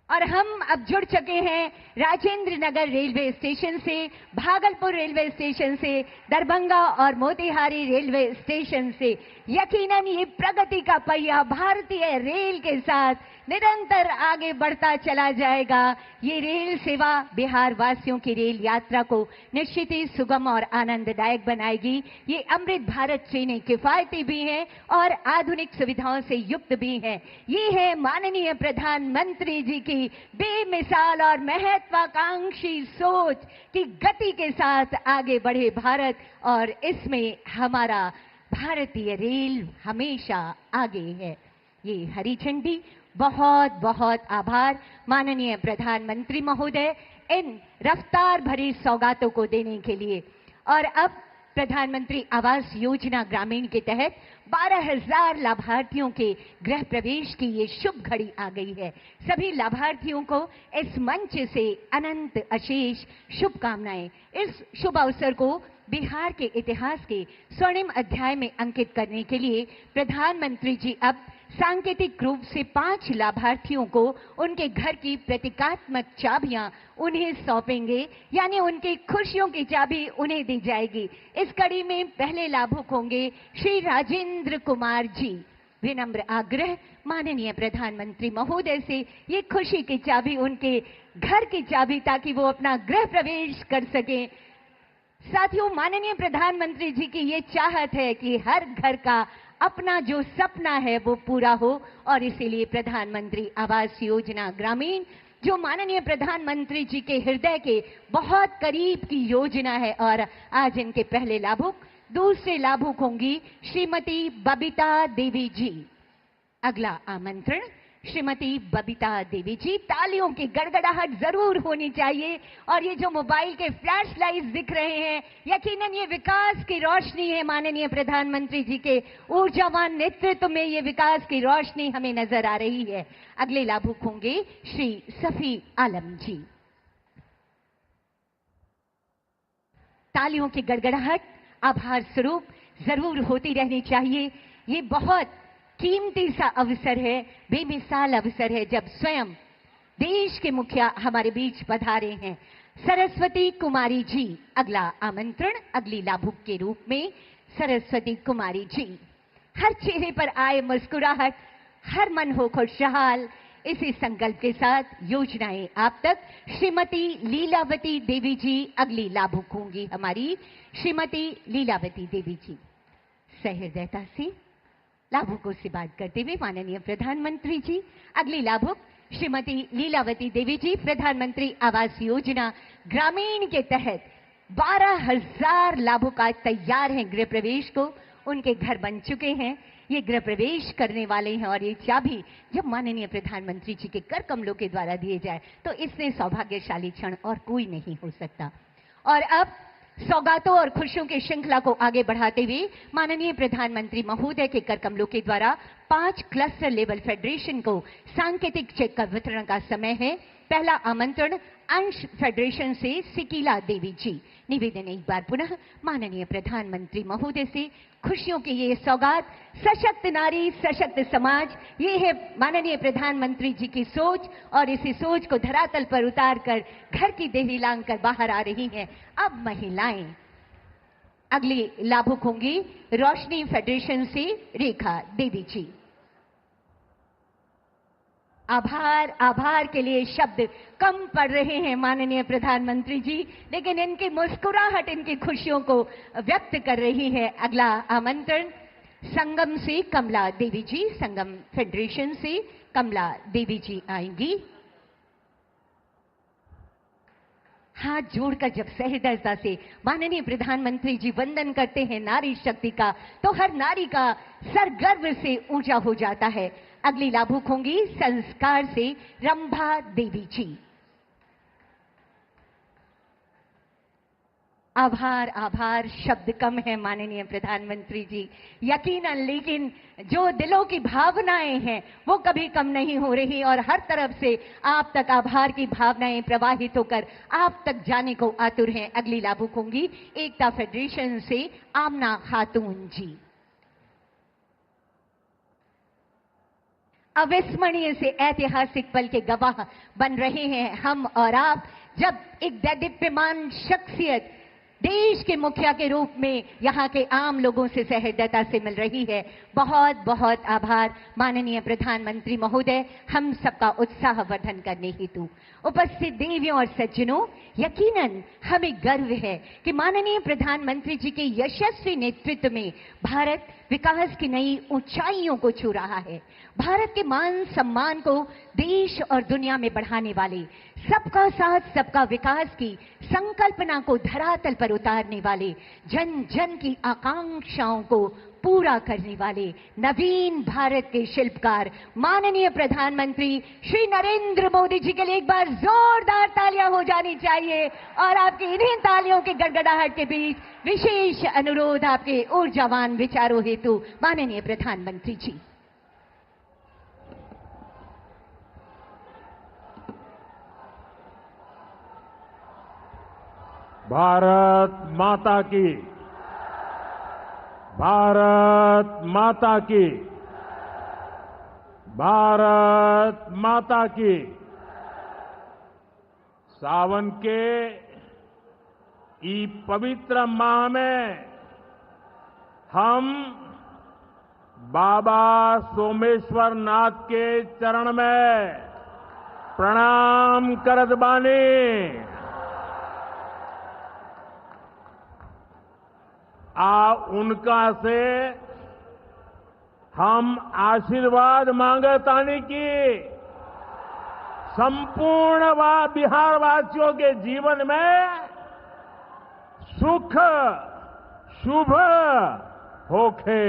Speaker 3: और हम अब जुड़ चुके हैं राजेंद्र नगर रेलवे स्टेशन से, भागलपुर रेलवे स्टेशन से, दरभंगा और मोतिहारी रेलवे स्टेशन से। यकीनन ये प्रगति का पहिया भारतीय रेल के साथ निरंतर आगे बढ़ता चला जाएगा। ये रेल सेवा बिहार वासियों की रेल यात्रा को निश्चित ही सुगम और आनंददायक बनाएगी। ये अमृत भारत ट्रेनें किफायती भी हैं और आधुनिक सुविधाओं से युक्त भी हैं। ये है माननीय प्रधानमंत्री जी की बेमिसाल और महत्वाकांक्षी सोच कि गति के साथ आगे बढ़े भारत, और इसमें हमारा भारतीय रेल हमेशा आगे है। ये हरी झंडी, बहुत बहुत आभार माननीय प्रधानमंत्री महोदय इन रफ्तार भरी सौगातों को देने के लिए। और अब प्रधानमंत्री आवास योजना ग्रामीण के तहत 12,000 लाभार्थियों के गृह प्रवेश की ये शुभ घड़ी आ गई है। सभी लाभार्थियों को इस मंच से अनंत अशेष शुभकामनाएं। इस शुभ अवसर को बिहार के इतिहास के स्वर्णिम अध्याय में अंकित करने के लिए प्रधानमंत्री जी अब सांकेतिक रूप से 5 लाभार्थियों को उनके घर की प्रतीकात्मक चाबियां उन्हें सौंपेंगे, यानी उनकी खुशियों की चाबी उन्हें दी जाएगी। इस कड़ी में पहले लाभुक होंगे श्री राजेंद्र कुमार जी। विनम्र आग्रह माननीय प्रधानमंत्री महोदय से ये खुशी की चाबी उनके घर की चाबी, ताकि वो अपना गृह प्रवेश कर सकें। साथियों, माननीय प्रधानमंत्री जी की ये चाहत है कि हर घर का अपना जो सपना है वो पूरा हो, और इसीलिए प्रधानमंत्री आवास योजना ग्रामीण, जो माननीय प्रधानमंत्री जी के हृदय के बहुत करीब की योजना है, और आज इनके पहले लाभुक, दूसरे लाभुक होंगी श्रीमती बबीता देवी जी। अगला आमंत्रण श्रीमती बबीता देवी जी। तालियों की गड़गड़ाहट जरूर होनी चाहिए। और ये जो मोबाइल के फ्लैश लाइट्स दिख रहे हैं, यकीनन ये विकास की रोशनी है। माननीय प्रधानमंत्री जी के ऊर्जावान नेतृत्व में ये विकास की रोशनी हमें नजर आ रही है। अगले लाभुक होंगे श्री सफी आलम जी। तालियों की गड़गड़ाहट आभार स्वरूप जरूर होती रहनी चाहिए। ये बहुत कीमती सा अवसर है, बेमिसाल अवसर है, जब स्वयं देश के मुखिया हमारे बीच पधारे हैं। सरस्वती कुमारी जी, अगला आमंत्रण अगली लाभुक के रूप में सरस्वती कुमारी जी। हर चेहरे पर आए मुस्कुराहट, हर मन हो खुशहाल, इसी संकल्प के साथ योजनाएं आप तक। श्रीमती लीलावती देवी जी अगली लाभुक होंगी हमारी। श्रीमती लीलावती देवी जी सहृदयता से लाभुकों से बात करते हुए माननीय प्रधानमंत्री जी। अगली लाभुक श्रीमती लीलावती देवी जी, प्रधानमंत्री आवास योजना ग्रामीण के तहत 12,000 लाभुक आज तैयार हैं गृह प्रवेश को। उनके घर बन चुके हैं, ये गृह प्रवेश करने वाले हैं। और ये चाबी जब माननीय प्रधानमंत्री जी के कर कमलों के द्वारा दिए जाए तो इससे सौभाग्यशाली क्षण और कोई नहीं हो सकता। और अब सौगातों और खुशियों की श्रृंखला को आगे बढ़ाते हुए माननीय प्रधानमंत्री महोदय के कर कमलों के द्वारा 5 क्लस्टर लेवल फेडरेशन को सांकेतिक चेक का वितरण का समय है। पहला आमंत्रण अंश फेडरेशन से सिकीला देवी जी। निवेदन एक बार पुनः माननीय प्रधानमंत्री महोदय से खुशियों की ये सौगात, सशक्त नारी सशक्त समाज, ये है माननीय प्रधानमंत्री जी की सोच। और इसी सोच को धरातल पर उतार कर घर की देहरी लांग कर बाहर आ रही हैं अब महिलाएं। अगली लाभुक होंगी रोशनी फेडरेशन से रेखा देवी जी। आभार, आभार के लिए शब्द कम पड़ रहे हैं माननीय प्रधानमंत्री जी, लेकिन इनकी मुस्कुराहट इनकी खुशियों को व्यक्त कर रही है। अगला आमंत्रण संगम से कमला देवी जी, संगम फेडरेशन से कमला देवी जी आएंगी। हाथ जोड़कर जब सहृदयता से माननीय प्रधानमंत्री जी वंदन करते हैं नारी शक्ति का, तो हर नारी का सर गर्व से ऊंचा हो जाता है। अगली लाभुक होंगी संस्कार से रंभा देवी जी। आभार, आभार शब्द कम है माननीय प्रधानमंत्री जी, यकीनन, लेकिन जो दिलों की भावनाएं हैं वो कभी कम नहीं हो रही। और हर तरफ से आप तक आभार की भावनाएं प्रवाहित होकर आप तक जाने को आतुर हैं। अगली लाभुक होंगी एकता फेडरेशन से आमना खातून जी। अविस्मरणीय से ऐतिहासिक पल के गवाह बन रहे हैं हम और आप, जब एक दैदीप्यमान शख्सियत देश के मुखिया के रूप में यहाँ के आम लोगों से सहृदयता से मिल रही है। बहुत बहुत आभार माननीय प्रधानमंत्री महोदय, हम सबका उत्साह वर्धन करने हेतु। उपस्थित देवियों और सज्जनों, यकीनन हमें गर्व है कि माननीय प्रधानमंत्री जी के यशस्वी नेतृत्व में भारत विकास की नई ऊंचाइयों को छू रहा है। भारत के मान सम्मान को देश और दुनिया में बढ़ाने वाले, सबका साथ सबका विकास की संकल्पना को धरातल पर उतारने वाले, जन जन की आकांक्षाओं को पूरा करने वाले नवीन भारत के शिल्पकार माननीय प्रधानमंत्री श्री नरेंद्र मोदी जी के लिए एक बार जोरदार तालियां हो जानी चाहिए। और आपकी इन्हीं तालियों की गड़गड़ाहट के बीच विशेष अनुरोध आपके ऊर्जावान विचारों हेतु माननीय प्रधानमंत्री जी।
Speaker 7: भारत माता की, भारत माता की, भारत माता की। सावन के ई पवित्र माह में हम बाबा सोमेश्वर नाथ के चरण में प्रणाम करत बानी। उनका से हम आशीर्वाद मांगतानी की संपूर्ण बिहार वासियों के जीवन में सुख शुभ होखे।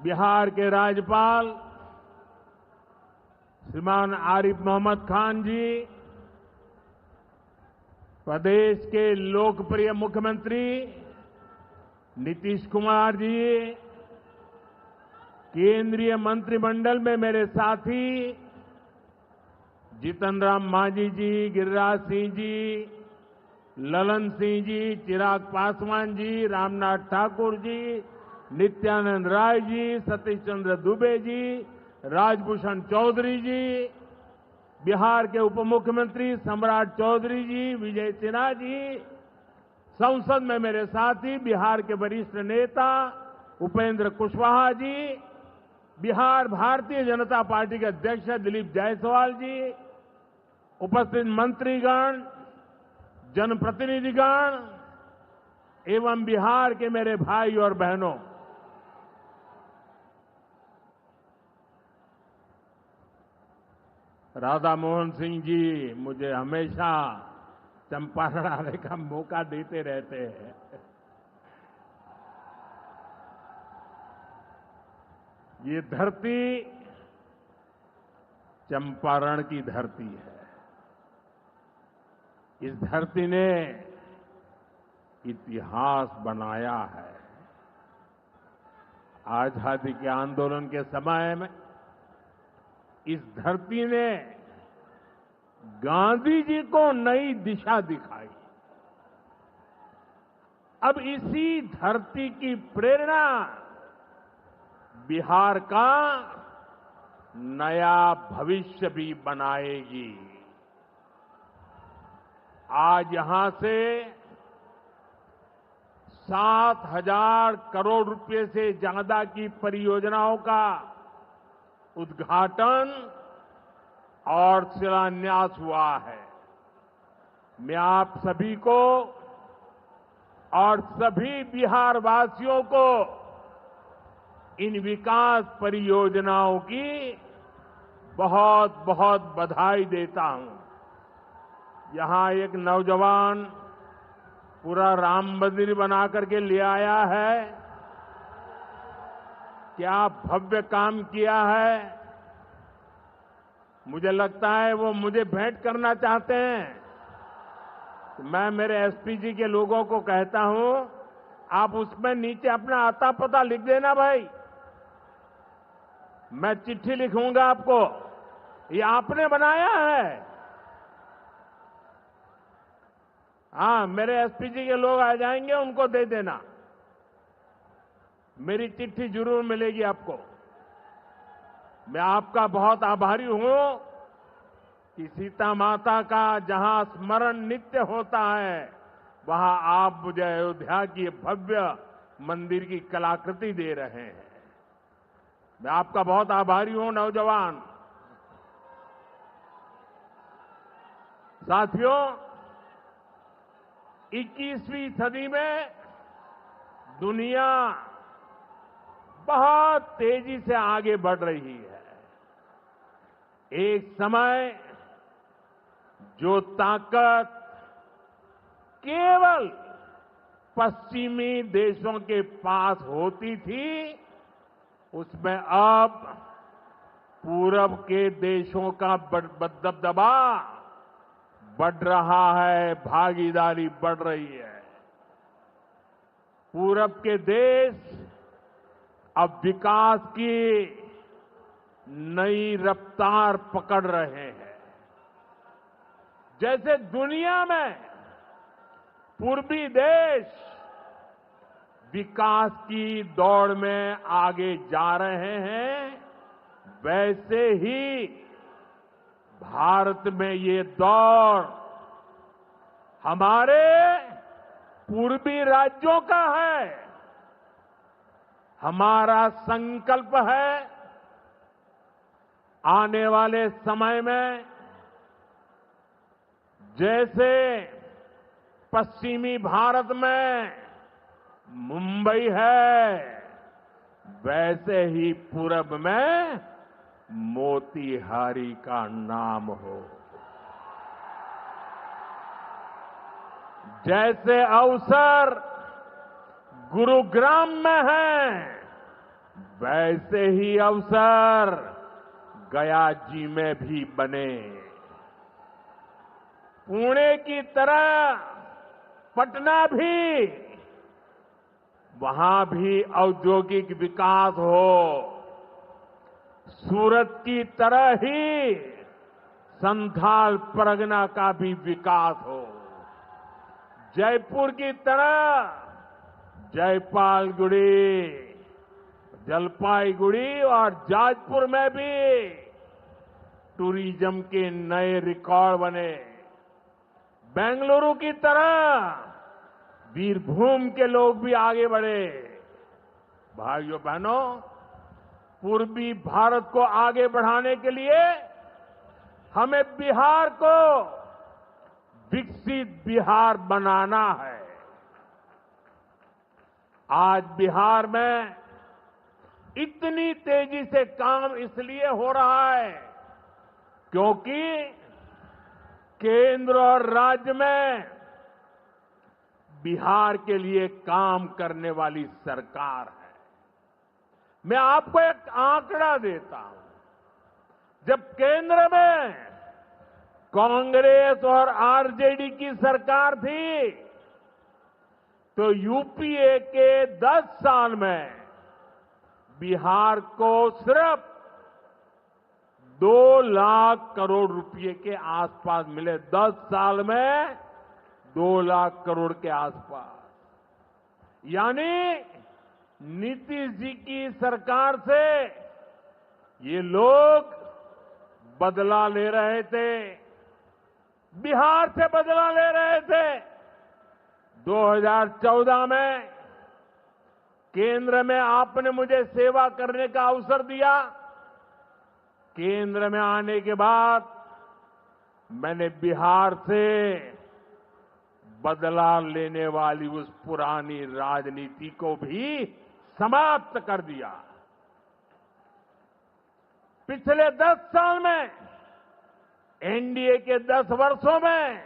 Speaker 7: बिहार के राज्यपाल श्रीमान आरिफ मोहम्मद खान जी, प्रदेश के लोकप्रिय मुख्यमंत्री नीतीश कुमार जी, केंद्रीय मंत्रिमंडल में मेरे साथी जीतन राम मांझी जी, गिरिराज सिंह जी, ललन सिंह जी, चिराग पासवान जी, रामनाथ ठाकुर जी, नित्यानंद राय जी, सतीश चंद्र दुबे जी, राजभूषण चौधरी जी, बिहार के उप मुख्यमंत्री सम्राट चौधरी जी, विजय सिन्हा जी, संसद में मेरे साथी बिहार के वरिष्ठ नेता उपेंद्र कुशवाहा जी, बिहार भारतीय जनता पार्टी के अध्यक्ष दिलीप जायसवाल जी, उपस्थित मंत्रीगण, जनप्रतिनिधिगण एवं बिहार के मेरे भाई और बहनों, राधा मोहन सिंह जी मुझे हमेशा चंपारण आने का मौका देते रहते हैं। ये धरती चंपारण की धरती है। इस धरती ने इतिहास बनाया है। आजादी के आंदोलन के समय में इस धरती ने गांधी जी को नई दिशा दिखाई। अब इसी धरती की प्रेरणा बिहार का नया भविष्य भी बनाएगी। आज यहां से 7,000 करोड़ रुपए से ज्यादा की परियोजनाओं का उद्घाटन और शिलान्यास हुआ है। मैं आप सभी को और सभी बिहार वासियों को इन विकास परियोजनाओं की बहुत बहुत बधाई देता हूं। यहां एक नौजवान पूरा राम मंदिर बना करके ले आया है। क्या भव्य काम किया है। मुझे लगता है वो मुझे भेंट करना चाहते हैं। तो मैं मेरे एसपी जी के लोगों को कहता हूं, आप उसमें नीचे अपना आता पता लिख देना भाई। मैं चिट्ठी लिखूंगा आपको, ये आपने बनाया है। हाँ, मेरे एसपी जी के लोग आ जाएंगे, उनको दे देना। मेरी चिट्ठी जरूर मिलेगी आपको। मैं आपका बहुत आभारी हूं कि सीता माता का जहां स्मरण नित्य होता है, वहां आप मुझे अयोध्या की भव्य मंदिर की कलाकृति दे रहे हैं। मैं आपका बहुत आभारी हूं नौजवान साथियों। 21वीं सदी में दुनिया बहुत तेजी से आगे बढ़ रही है। एक समय जो ताकत केवल पश्चिमी देशों के पास होती थी, उसमें अब पूरब के देशों का दबदबा बढ़ रहा है, भागीदारी बढ़ रही है। पूरब के देश अब विकास की नई रफ्तार पकड़ रहे हैं। जैसे दुनिया में पूर्वी देश विकास की दौड़ में आगे जा रहे हैं, वैसे ही भारत में ये दौड़ हमारे पूर्वी राज्यों का है। हमारा संकल्प है आने वाले समय में जैसे पश्चिमी भारत में मुंबई है, वैसे ही पूरब में मोतीहारी का नाम हो। जैसे अवसर गुरुग्राम में है, वैसे ही अवसर गया जी में भी बने। पुणे की तरह पटना भी, वहां भी औद्योगिक विकास हो। सूरत की तरह ही संथाल परगना का भी विकास हो। जयपुर की तरह जयपालगुड़ी, जलपाईगुड़ी और जाजपुर में भी टूरिज्म के नए रिकॉर्ड बने। बेंगलुरु की तरह वीरभूम के लोग भी आगे बढ़े। भाइयों बहनों, पूर्वी भारत को आगे बढ़ाने के लिए हमें बिहार को विकसित बिहार बनाना है। आज बिहार में इतनी तेजी से काम इसलिए हो रहा है क्योंकि केंद्र और राज्य में बिहार के लिए काम करने वाली सरकार है। मैं आपको एक आंकड़ा देता हूं। जब केंद्र में कांग्रेस और आरजेडी की सरकार थी तो यूपीए के 10 साल में बिहार को सिर्फ 2 लाख करोड़ रुपए के आसपास मिले। 10 साल में 2 लाख करोड़ के आसपास। यानी नीतीश जी की सरकार से ये लोग बदला ले रहे थे, बिहार से बदला ले रहे थे। 2014 में केंद्र में आपने मुझे सेवा करने का अवसर दिया। केंद्र में आने के बाद मैंने बिहार से बदला लेने वाली उस पुरानी राजनीति को भी समाप्त कर दिया। पिछले 10 साल में, एनडीए के 10 वर्षों में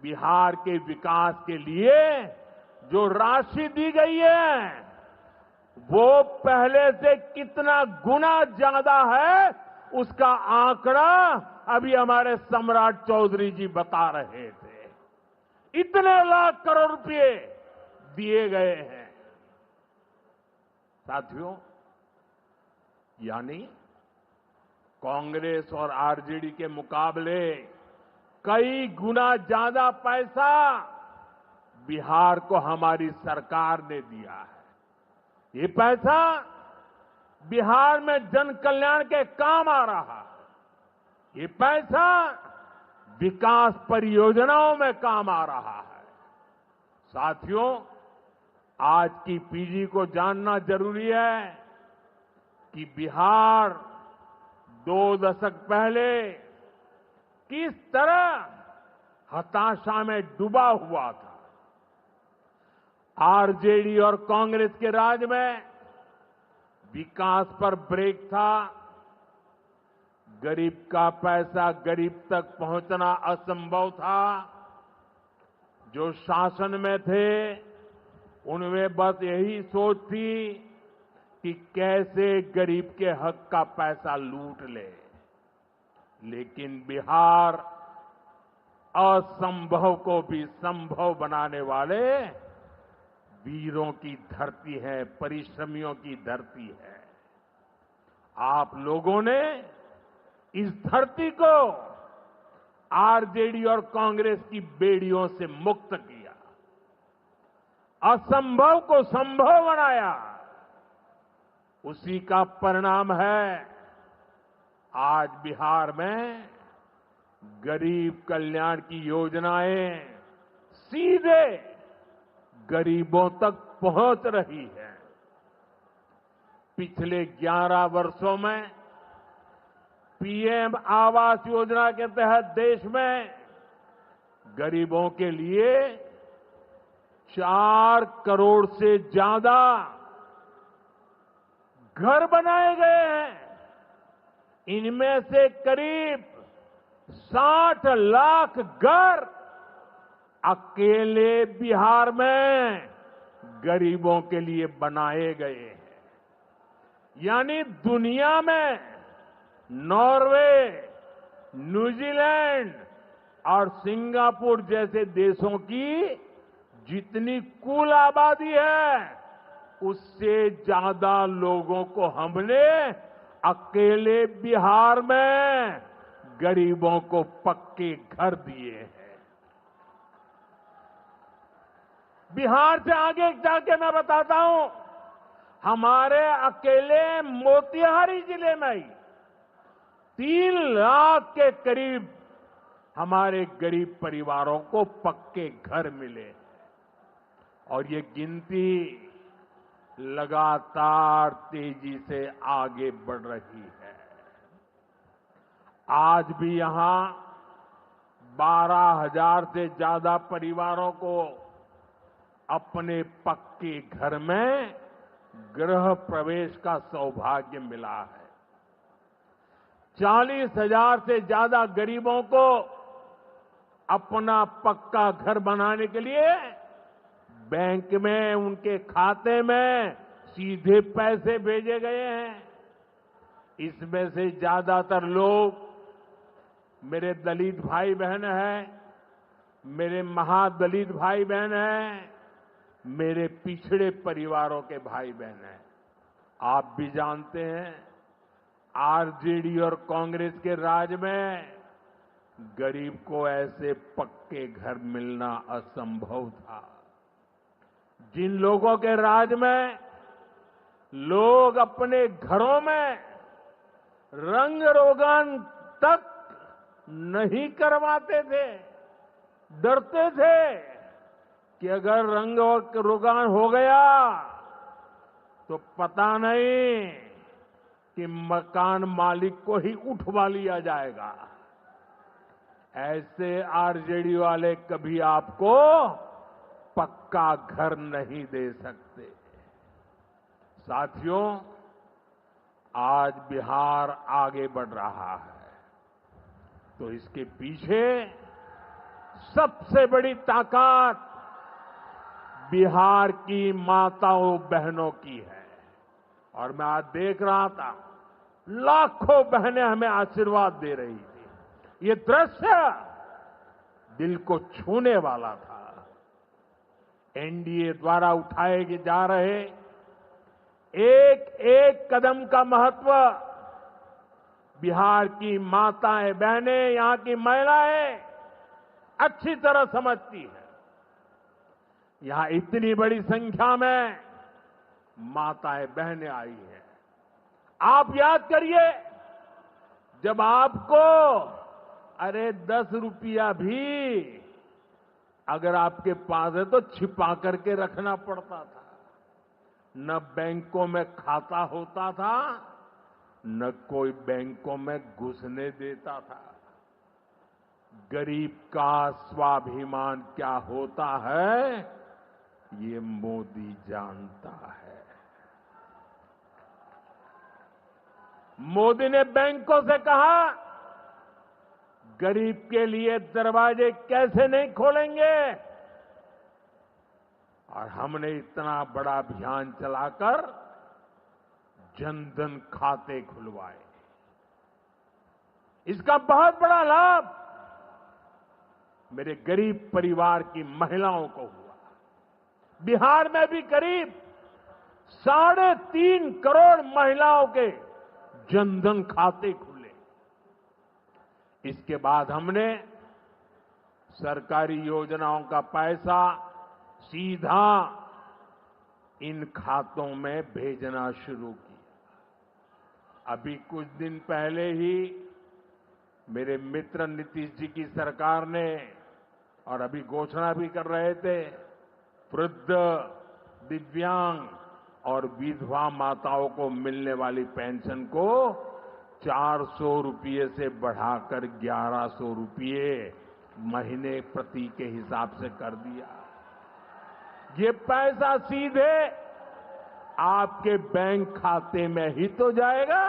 Speaker 7: बिहार के विकास के लिए जो राशि दी गई है वो पहले से कितना गुना ज्यादा है, उसका आंकड़ा अभी हमारे सम्राट चौधरी जी बता रहे थे। इतने लाख करोड़ रुपए दिए गए हैं। साथियों, यानी कांग्रेस और आरजेडी के मुकाबले कई गुना ज्यादा पैसा बिहार को हमारी सरकार ने दिया है। ये पैसा बिहार में जन कल्याण के काम आ रहा है। ये पैसा विकास परियोजनाओं में काम आ रहा है। साथियों, आज की पीढ़ी को जानना जरूरी है कि बिहार 2 दशक पहले किस तरह हताशा में डूबा हुआ था। आरजेडी और कांग्रेस के राज में विकास पर ब्रेक था। गरीब का पैसा गरीब तक पहुंचना असंभव था। जो शासन में थे उनमें बस यही सोच थी कि कैसे गरीब के हक का पैसा लूट ले। लेकिन बिहार असंभव को भी संभव बनाने वाले वीरों की धरती है, परिश्रमियों की धरती है। आप लोगों ने इस धरती को आरजेडी और कांग्रेस की बेड़ियों से मुक्त किया, असंभव को संभव बनाया। उसी का परिणाम है आज बिहार में गरीब कल्याण की योजनाएं सीधे गरीबों तक पहुंच रही है। पिछले 11 वर्षों में पीएम आवास योजना के तहत देश में गरीबों के लिए 4 करोड़ से ज्यादा घर बनाए गए हैं। इनमें से करीब 60 लाख घर अकेले बिहार में गरीबों के लिए बनाए गए हैं। यानी दुनिया में नॉर्वे, न्यूजीलैंड और सिंगापुर जैसे देशों की जितनी कुल आबादी है, उससे ज्यादा लोगों को हमने अकेले बिहार में गरीबों को पक्के घर दिए हैं। बिहार से आगे जाके मैं बताता हूं, हमारे अकेले मोतिहारी जिले में ही 3 लाख के करीब हमारे गरीब परिवारों को पक्के घर मिले और ये गिनती लगातार तेजी से आगे बढ़ रही है। आज भी यहां 12,000 से ज्यादा परिवारों को अपने पक्के घर में गृह प्रवेश का सौभाग्य मिला है। 40,000 से ज्यादा गरीबों को अपना पक्का घर बनाने के लिए बैंक में उनके खाते में सीधे पैसे भेजे गए हैं। इसमें से ज्यादातर लोग मेरे दलित भाई बहन हैं, मेरे महादलित भाई बहन हैं, मेरे पिछड़े परिवारों के भाई बहन हैं। आप भी जानते हैं, आरजेडी और कांग्रेस के राज में गरीब को ऐसे पक्के घर मिलना असंभव था। जिन लोगों के राज में लोग अपने घरों में रंग रोगन तक नहीं करवाते थे, डरते थे कि अगर रंग रोगन हो गया तो पता नहीं कि मकान मालिक को ही उठवा लिया जाएगा। ऐसे आरजेडी वाले कभी आपको पक्का घर नहीं दे सकते। साथियों, आज बिहार आगे बढ़ रहा है तो इसके पीछे सबसे बड़ी ताकत बिहार की माताओं बहनों की है। और मैं आज देख रहा था, लाखों बहनें हमें आशीर्वाद दे रही थी। ये दृश्य दिल को छूने वाला था। एनडीए द्वारा उठाए जा रहे एक एक कदम का महत्व बिहार की माताएं बहनें, यहां की महिलाएं अच्छी तरह समझती है। यहां इतनी बड़ी संख्या में माताएं बहनें आई हैं। आप याद करिए, जब आपको 10 रुपया भी अगर आपके पास है तो छिपा करके रखना पड़ता था। न बैंकों में खाता होता था, न कोई बैंकों में घुसने देता था। गरीब का स्वाभिमान क्या होता है, ये मोदी जानता है। मोदी ने बैंकों से कहा, गरीब के लिए दरवाजे कैसे नहीं खोलेंगे, और हमने इतना बड़ा अभियान चलाकर जनधन खाते खुलवाए। इसका बहुत बड़ा लाभ मेरे गरीब परिवार की महिलाओं को हुआ। बिहार में भी करीब 3.5 करोड़ महिलाओं के जनधन खाते खुले। इसके बाद हमने सरकारी योजनाओं का पैसा सीधा इन खातों में भेजना शुरू किया। अभी कुछ दिन पहले ही मेरे मित्र नीतीश जी की सरकार ने, और अभी घोषणा भी कर रहे थे, वृद्ध, दिव्यांग और विधवा माताओं को मिलने वाली पेंशन को 400 रुपये से बढ़ाकर 1100 रुपये महीने प्रति के हिसाब से कर दिया। ये पैसा सीधे आपके बैंक खाते में ही तो जाएगा।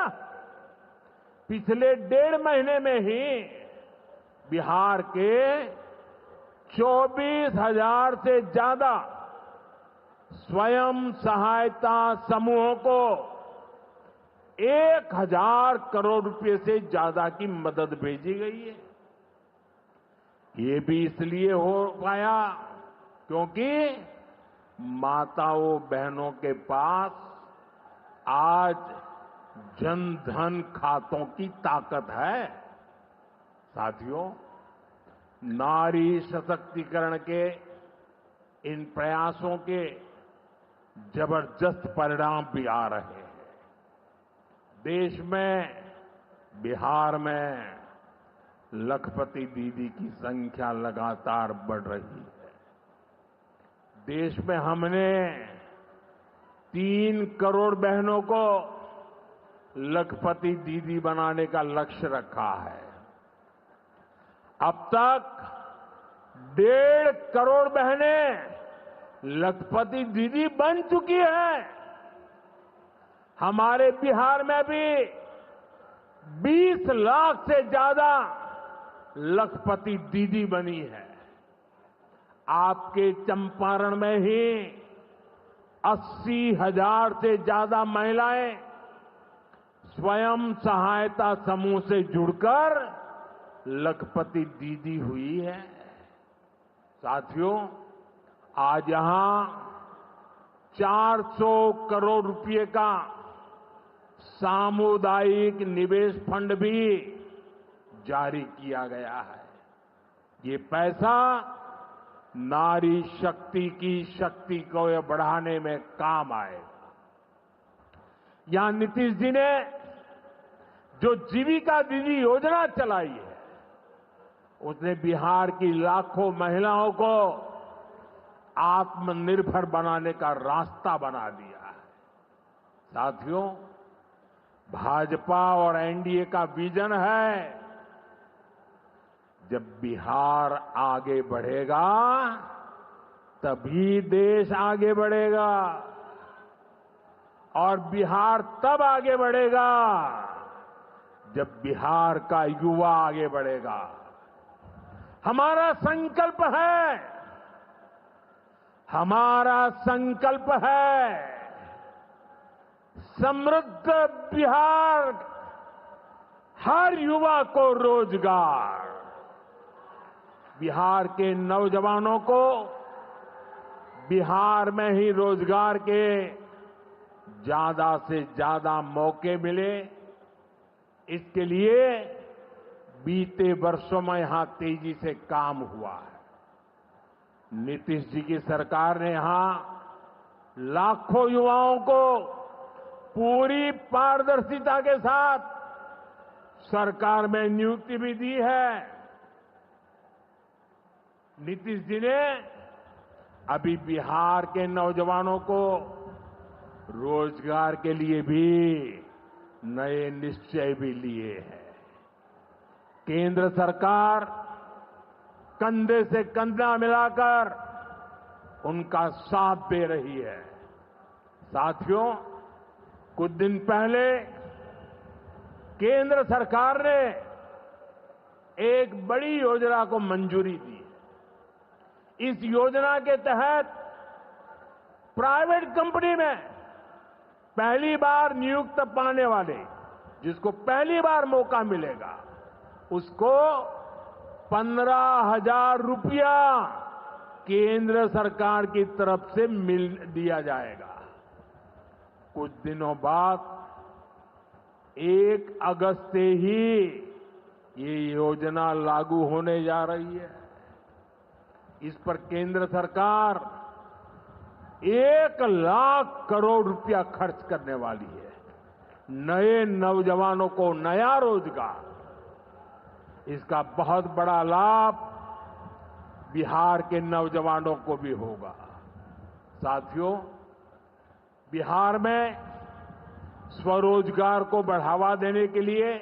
Speaker 7: पिछले 1.5 महीने में ही बिहार के 24,000 से ज्यादा स्वयं सहायता समूहों को 1000 करोड़ रुपए से ज्यादा की मदद भेजी गई है। ये भी इसलिए हो पाया क्योंकि माताओं बहनों के पास आज जन धन खातों की ताकत है। साथियों, नारी सशक्तिकरण के इन प्रयासों के जबरदस्त परिणाम भी आ रहे हैं। देश में, बिहार में लखपति दीदी की संख्या लगातार बढ़ रही है। देश में हमने 3 करोड़ बहनों को लखपति दीदी बनाने का लक्ष्य रखा है। अब तक 1.5 करोड़ बहनें लखपति दीदी बन चुकी हैं। हमारे बिहार में भी 20 लाख से ज्यादा लखपति दीदी बनी है। आपके चंपारण में ही 80,000 से ज्यादा महिलाएं स्वयं सहायता समूह से जुड़कर लखपति दीदी हुई है। साथियों, आज यहां 400 करोड़ रुपए का सामुदायिक निवेश फंड भी जारी किया गया है। ये पैसा नारी शक्ति की शक्ति को बढ़ाने में काम आएगा। यहां नीतीश जी ने जो जीविका दीदी योजना चलाई है, उसने बिहार की लाखों महिलाओं को आत्मनिर्भर बनाने का रास्ता बना दिया है। साथियों, भाजपा और एनडीए का विजन है, जब बिहार आगे बढ़ेगा तभी देश आगे बढ़ेगा, और बिहार तब आगे बढ़ेगा जब बिहार का युवा आगे बढ़ेगा। हमारा संकल्प है, हमारा संकल्प है समृद्ध बिहार, हर युवा को रोजगार, बिहार के नौजवानों को बिहार में ही रोजगार के ज्यादा से ज्यादा मौके मिले। इसके लिए बीते वर्षों में यहां तेजी से काम हुआ है। नीतीश जी की सरकार ने यहां लाखों युवाओं को पूरी पारदर्शिता के साथ सरकार में नियुक्ति भी दी है। नीतीश जी ने अभी बिहार के नौजवानों को रोजगार के लिए भी नए निश्चय भी लिए हैं। केंद्र सरकार कंधे से कंधा मिलाकर उनका साथ दे रही है। साथियों, कुछ दिन पहले केंद्र सरकार ने एक बड़ी योजना को मंजूरी दी। इस योजना के तहत प्राइवेट कंपनी में पहली बार नियुक्त पाने वाले, जिसको पहली बार मौका मिलेगा, उसको 15,000 रुपया केंद्र सरकार की तरफ से दिया जाएगा। कुछ दिनों बाद 1 अगस्त से ही ये योजना लागू होने जा रही है। इस पर केंद्र सरकार 1 लाख करोड़ रुपया खर्च करने वाली है। नए नौजवानों को नया रोजगार, इसका बहुत बड़ा लाभ बिहार के नौजवानों को भी होगा। साथियों, बिहार में स्वरोजगार को बढ़ावा देने के लिए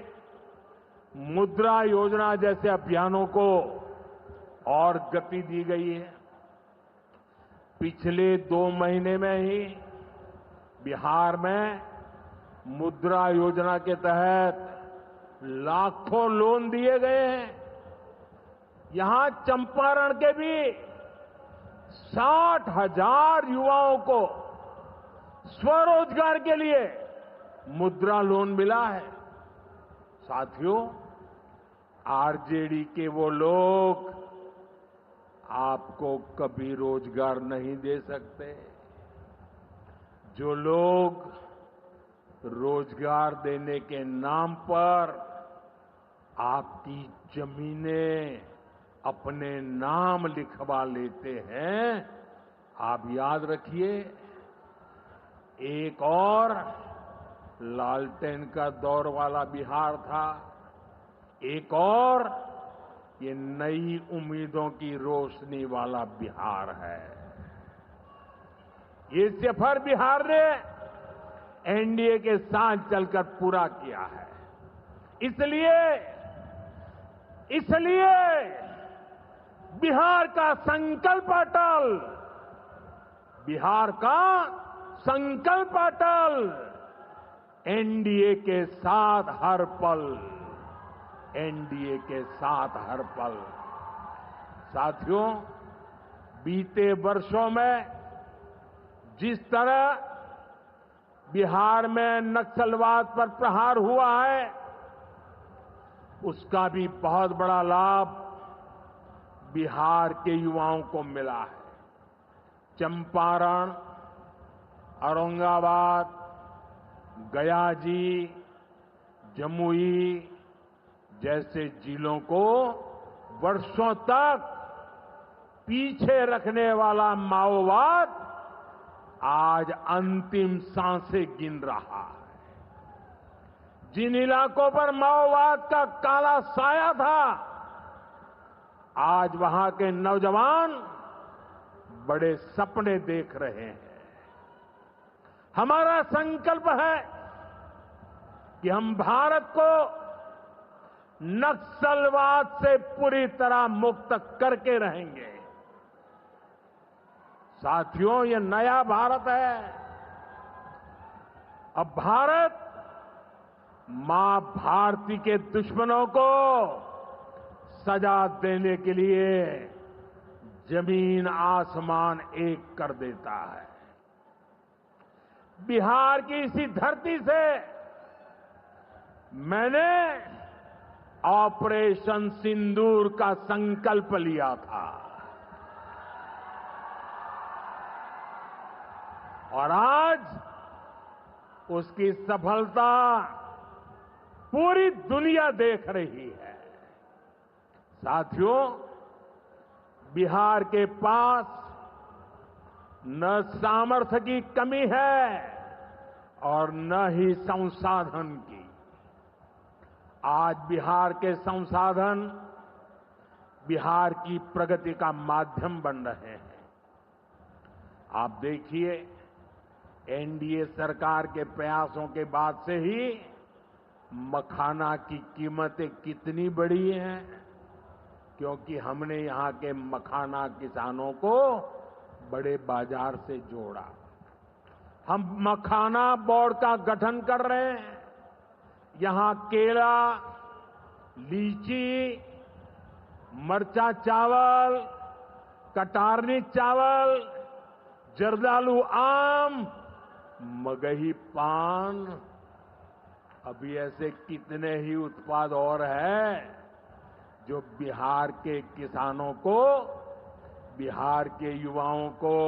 Speaker 7: मुद्रा योजना जैसे अभियानों को और गति दी गई है। पिछले 2 महीने में ही बिहार में मुद्रा योजना के तहत लाखों लोन दिए गए हैं। यहां चंपारण के भी 60,000 युवाओं को स्वरोजगार के लिए मुद्रा लोन मिला है। साथियों, आरजेडी के वो लोग आपको कभी रोजगार नहीं दे सकते। जो लोग रोजगार देने के नाम पर आपकी जमीनें अपने नाम लिखवा लेते हैं, आप याद रखिए, एक और लालटेन का दौर वाला बिहार था, एक और ये नई उम्मीदों की रोशनी वाला बिहार है। ये सफर बिहार ने एनडीए के साथ चलकर पूरा किया है। इसलिए बिहार का संकल्प अटल, बिहार का संकल्प अटल, एनडीए के साथ हर पल, एनडीए के साथ हर पल। साथियों, बीते वर्षों में जिस तरह बिहार में नक्सलवाद पर प्रहार हुआ है, उसका भी बहुत बड़ा लाभ बिहार के युवाओं को मिला है। चंपारण, औरंगाबाद, गया जी, जमुई जैसे जिलों को वर्षों तक पीछे रखने वाला माओवाद आज अंतिम सांसें गिन रहा है। जिन इलाकों पर माओवाद का काला साया था, आज वहां के नौजवान बड़े सपने देख रहे हैं। हमारा संकल्प है कि हम भारत को नक्सलवाद से पूरी तरह मुक्त करके रहेंगे। साथियों, ये नया भारत है। अब भारत मां भारती के दुश्मनों को सजा देने के लिए जमीन आसमान एक कर देता है। बिहार की इसी धरती से मैंने ऑपरेशन सिंदूर का संकल्प लिया था और आज उसकी सफलता पूरी दुनिया देख रही है। साथियों, बिहार के पास न सामर्थ्य की कमी है और न ही संसाधन की। आज बिहार के संसाधन बिहार की प्रगति का माध्यम बन रहे हैं। आप देखिए, एनडीए सरकार के प्रयासों के बाद से ही मखाना की कीमतें कितनी बढ़ी हैं, क्योंकि हमने यहां के मखाना किसानों को बड़े बाजार से जोड़ा। हम मखाना बोर्ड का गठन कर रहे हैं। यहां केला, लीची, मरचा चावल, कटारनी चावल, जर्दालू आम, मगही पान, अभी ऐसे कितने ही उत्पाद और हैं जो बिहार के किसानों को, बिहार के युवाओं को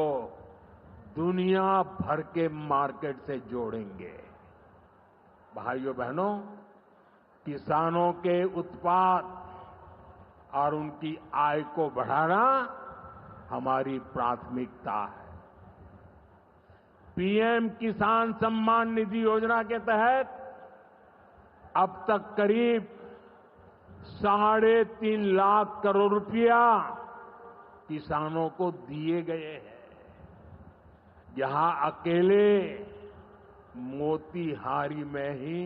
Speaker 7: दुनिया भर के मार्केट से जोड़ेंगे। भाइयों बहनों, किसानों के उत्पाद और उनकी आय को बढ़ाना हमारी प्राथमिकता है। पीएम किसान सम्मान निधि योजना के तहत अब तक करीब 3.5 लाख करोड़ रुपया किसानों को दिए गए हैं। यहां अकेले मोतीहारी में ही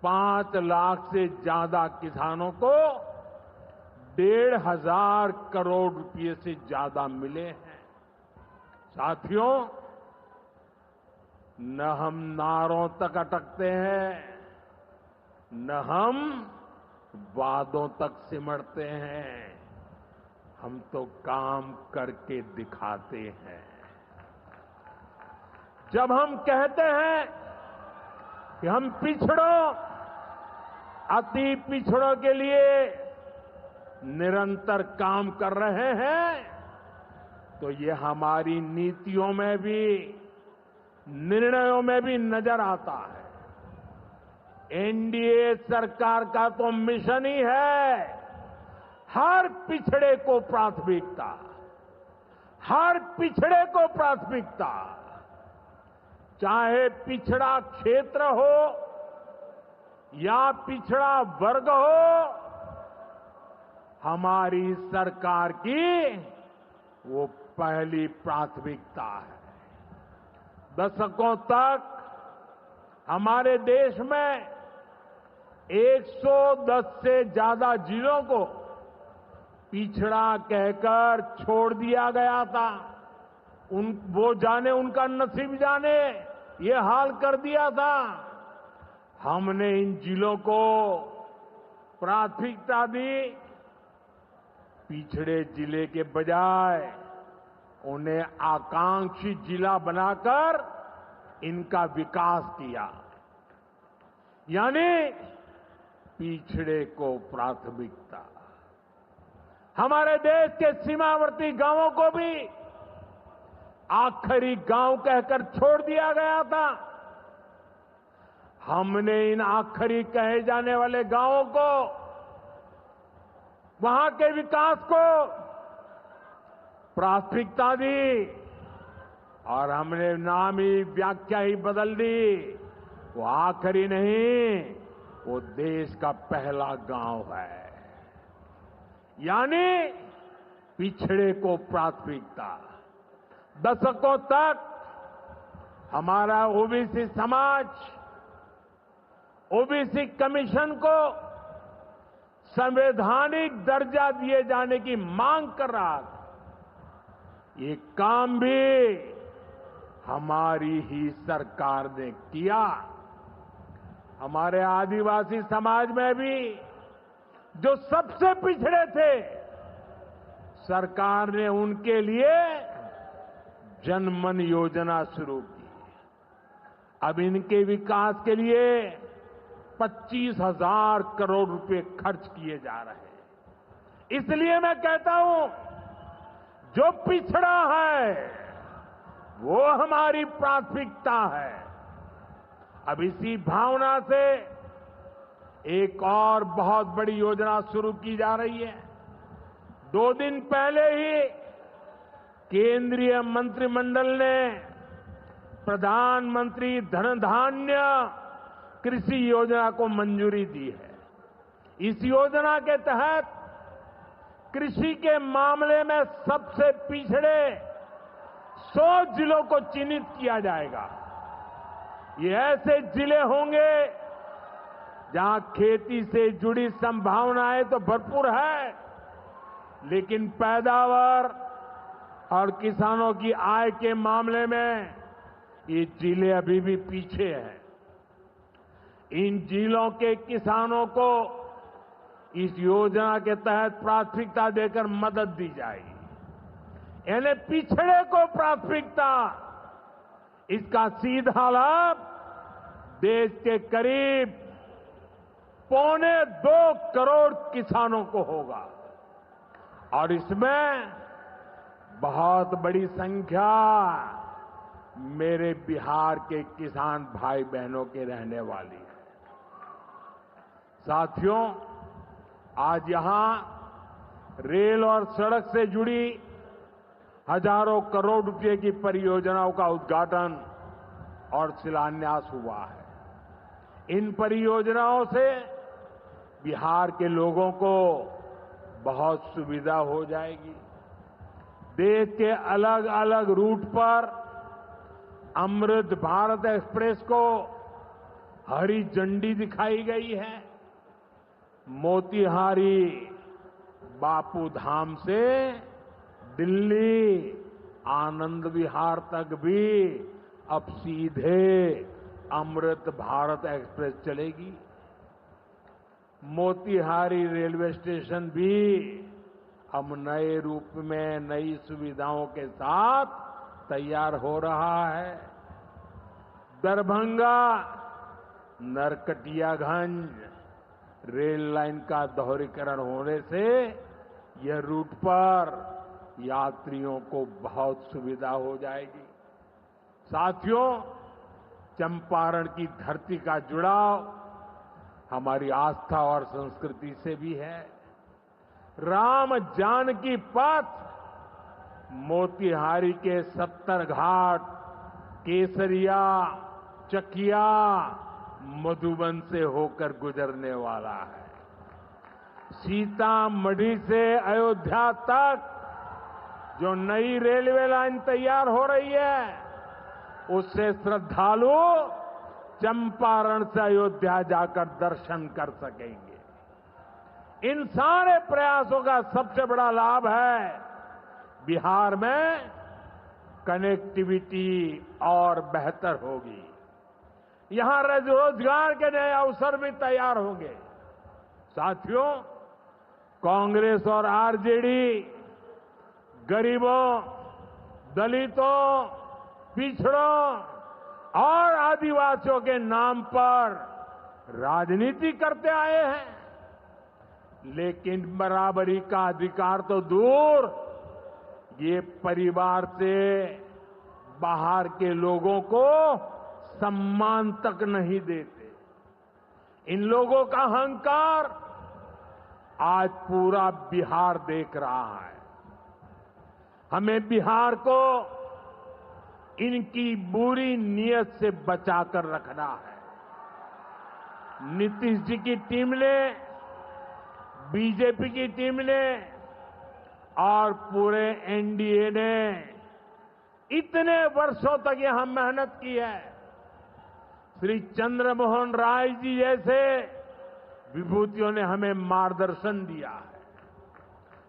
Speaker 7: 5 लाख से ज्यादा किसानों को 1,500 करोड़ रुपए से ज्यादा मिले हैं। साथियों, न हम नारों तक अटकते हैं, न हम वादों तक सिमटते हैं, हम तो काम करके दिखाते हैं। जब हम कहते हैं कि हम पिछड़ों, अति पिछड़ों के लिए निरंतर काम कर रहे हैं, तो ये हमारी नीतियों में भी, निर्णयों में भी नजर आता है। एनडीए सरकार का तो मिशन ही है हर पिछड़े को प्राथमिकता, हर पिछड़े को प्राथमिकता, चाहे पिछड़ा क्षेत्र हो या पिछड़ा वर्ग हो, हमारी सरकार की वो पहली प्राथमिकता है। दशकों तक हमारे देश में 110 से ज्यादा जिलों को पिछड़ा कहकर छोड़ दिया गया था। वो जाने, उनका नसीब जाने, ये हाल कर दिया था। हमने इन जिलों को प्राथमिकता दी, पिछड़े जिले के बजाय उन्हें आकांक्षी जिला बनाकर इनका विकास किया, यानी पिछड़े को प्राथमिकता। हमारे देश के सीमावर्ती गांवों को भी आखिरी गांव कहकर छोड़ दिया गया था। हमने इन आखिरी कहे जाने वाले गांवों को, वहां के विकास को प्राथमिकता दी और हमने नाम ही, व्याख्या ही बदल दी। वो आखिरी नहीं, वो देश का पहला गांव है, यानी पिछड़े को प्राथमिकता। दशकों तक हमारा ओबीसी समाज ओबीसी कमीशन को संवैधानिक दर्जा दिए जाने की मांग कर रहा था। ये काम भी हमारी ही सरकार ने किया। हमारे आदिवासी समाज में भी जो सबसे पिछड़े थे, सरकार ने उनके लिए जनमन योजना शुरू की। अब इनके विकास के लिए 25,000 करोड़ रुपए खर्च किए जा रहे हैं। इसलिए मैं कहता हूं, जो पिछड़ा है वो हमारी प्राथमिकता है। अब इसी भावना से एक और बहुत बड़ी योजना शुरू की जा रही है। 2 दिन पहले ही केंद्रीय मंत्रिमंडल ने प्रधानमंत्री धन धान्य कृषि योजना को मंजूरी दी है। इस योजना के तहत कृषि के मामले में सबसे पिछड़े 100 जिलों को चिन्हित किया जाएगा। ये ऐसे जिले होंगे जहां खेती से जुड़ी संभावनाएं तो भरपूर है, लेकिन पैदावार और किसानों की आय के मामले में ये जिले अभी भी पीछे हैं। इन जिलों के किसानों को इस योजना के तहत प्राथमिकता देकर मदद दी जाएगी। यानी पिछड़े को प्राथमिकता, इसका सीधा लाभ देश के करीब 2.25 करोड़ किसानों को होगा और इसमें बहुत बड़ी संख्या मेरे बिहार के किसान भाई बहनों के रहने वाली है। साथियों, आज यहां रेल और सड़क से जुड़ी हजारों करोड़ रुपए की परियोजनाओं का उद्घाटन और शिलान्यास हुआ है। इन परियोजनाओं से बिहार के लोगों को बहुत सुविधा हो जाएगी। देश के अलग अलग रूट पर अमृत भारत एक्सप्रेस को हरी झंडी दिखाई गई है। मोतिहारी बापू धाम से दिल्ली आनंद विहार तक भी अब सीधे अमृत भारत एक्सप्रेस चलेगी। मोतिहारी रेलवे स्टेशन भी अब नए रूप में नई सुविधाओं के साथ तैयार हो रहा है। दरभंगा नरकटियागंज रेल लाइन का दोहरीकरण होने से यह रूट पर यात्रियों को बहुत सुविधा हो जाएगी। साथियों, चंपारण की धरती का जुड़ाव हमारी आस्था और संस्कृति से भी है। राम जानकी पथ मोतिहारी के 70 घाट, केसरिया, चकिया, मधुबन से होकर गुजरने वाला है। सीतामढ़ी से अयोध्या तक जो नई रेलवे लाइन तैयार हो रही है, उससे श्रद्धालु चंपारण से अयोध्या जाकर दर्शन कर सकेंगे। इन सारे प्रयासों का सबसे बड़ा लाभ है बिहार में कनेक्टिविटी और बेहतर होगी। यहां रोजगार के नए अवसर भी तैयार होंगे। साथियों, कांग्रेस और आरजेडी गरीबों, दलितों, पिछड़ों और आदिवासियों के नाम पर राजनीति करते आए हैं, लेकिन बराबरी का अधिकार तो दूर, ये परिवार से बाहर के लोगों को सम्मान तक नहीं देते। इन लोगों का अहंकार आज पूरा बिहार देख रहा है। हमें बिहार को इनकी बुरी नीयत से बचाकर रखना है। नीतीश जी की टीम ने, बीजेपी की टीम ने और पूरे एनडीए ने इतने वर्षों तक यहां मेहनत की है। श्री चंद्रमोहन राय जी जैसे विभूतियों ने हमें मार्गदर्शन दिया है।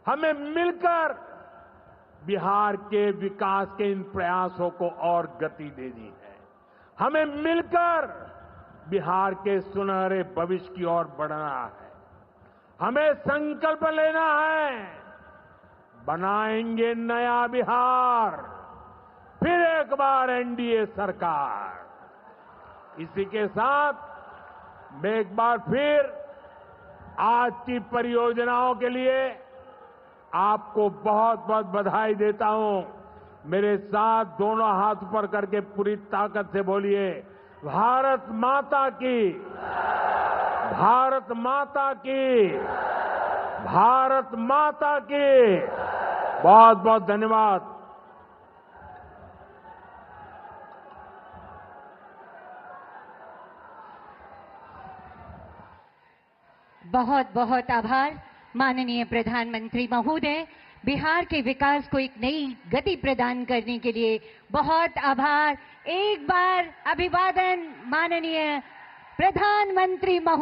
Speaker 7: हमें मिलकर बिहार के विकास के इन प्रयासों को और गति देनी है। हमें मिलकर बिहार के सुनहरे भविष्य की ओर बढ़ना है। हमें संकल्प लेना है, बनाएंगे नया बिहार, फिर एक बार एनडीए सरकार। इसी के साथ मैं एक बार फिर आज की परियोजनाओं के लिए आपको बहुत बहुत बधाई देता हूं। मेरे साथ दोनों हाथ ऊपर करके पूरी ताकत से बोलिए, भारत माता की, भारत माता की, भारत माता की। बहुत बहुत धन्यवाद।
Speaker 3: बहुत बहुत आभार माननीय प्रधानमंत्री महोदय। बिहार के विकास को एक नई गति प्रदान करने के लिए बहुत आभार। एक बार अभिवादन माननीय प्रधानमंत्री महोदय।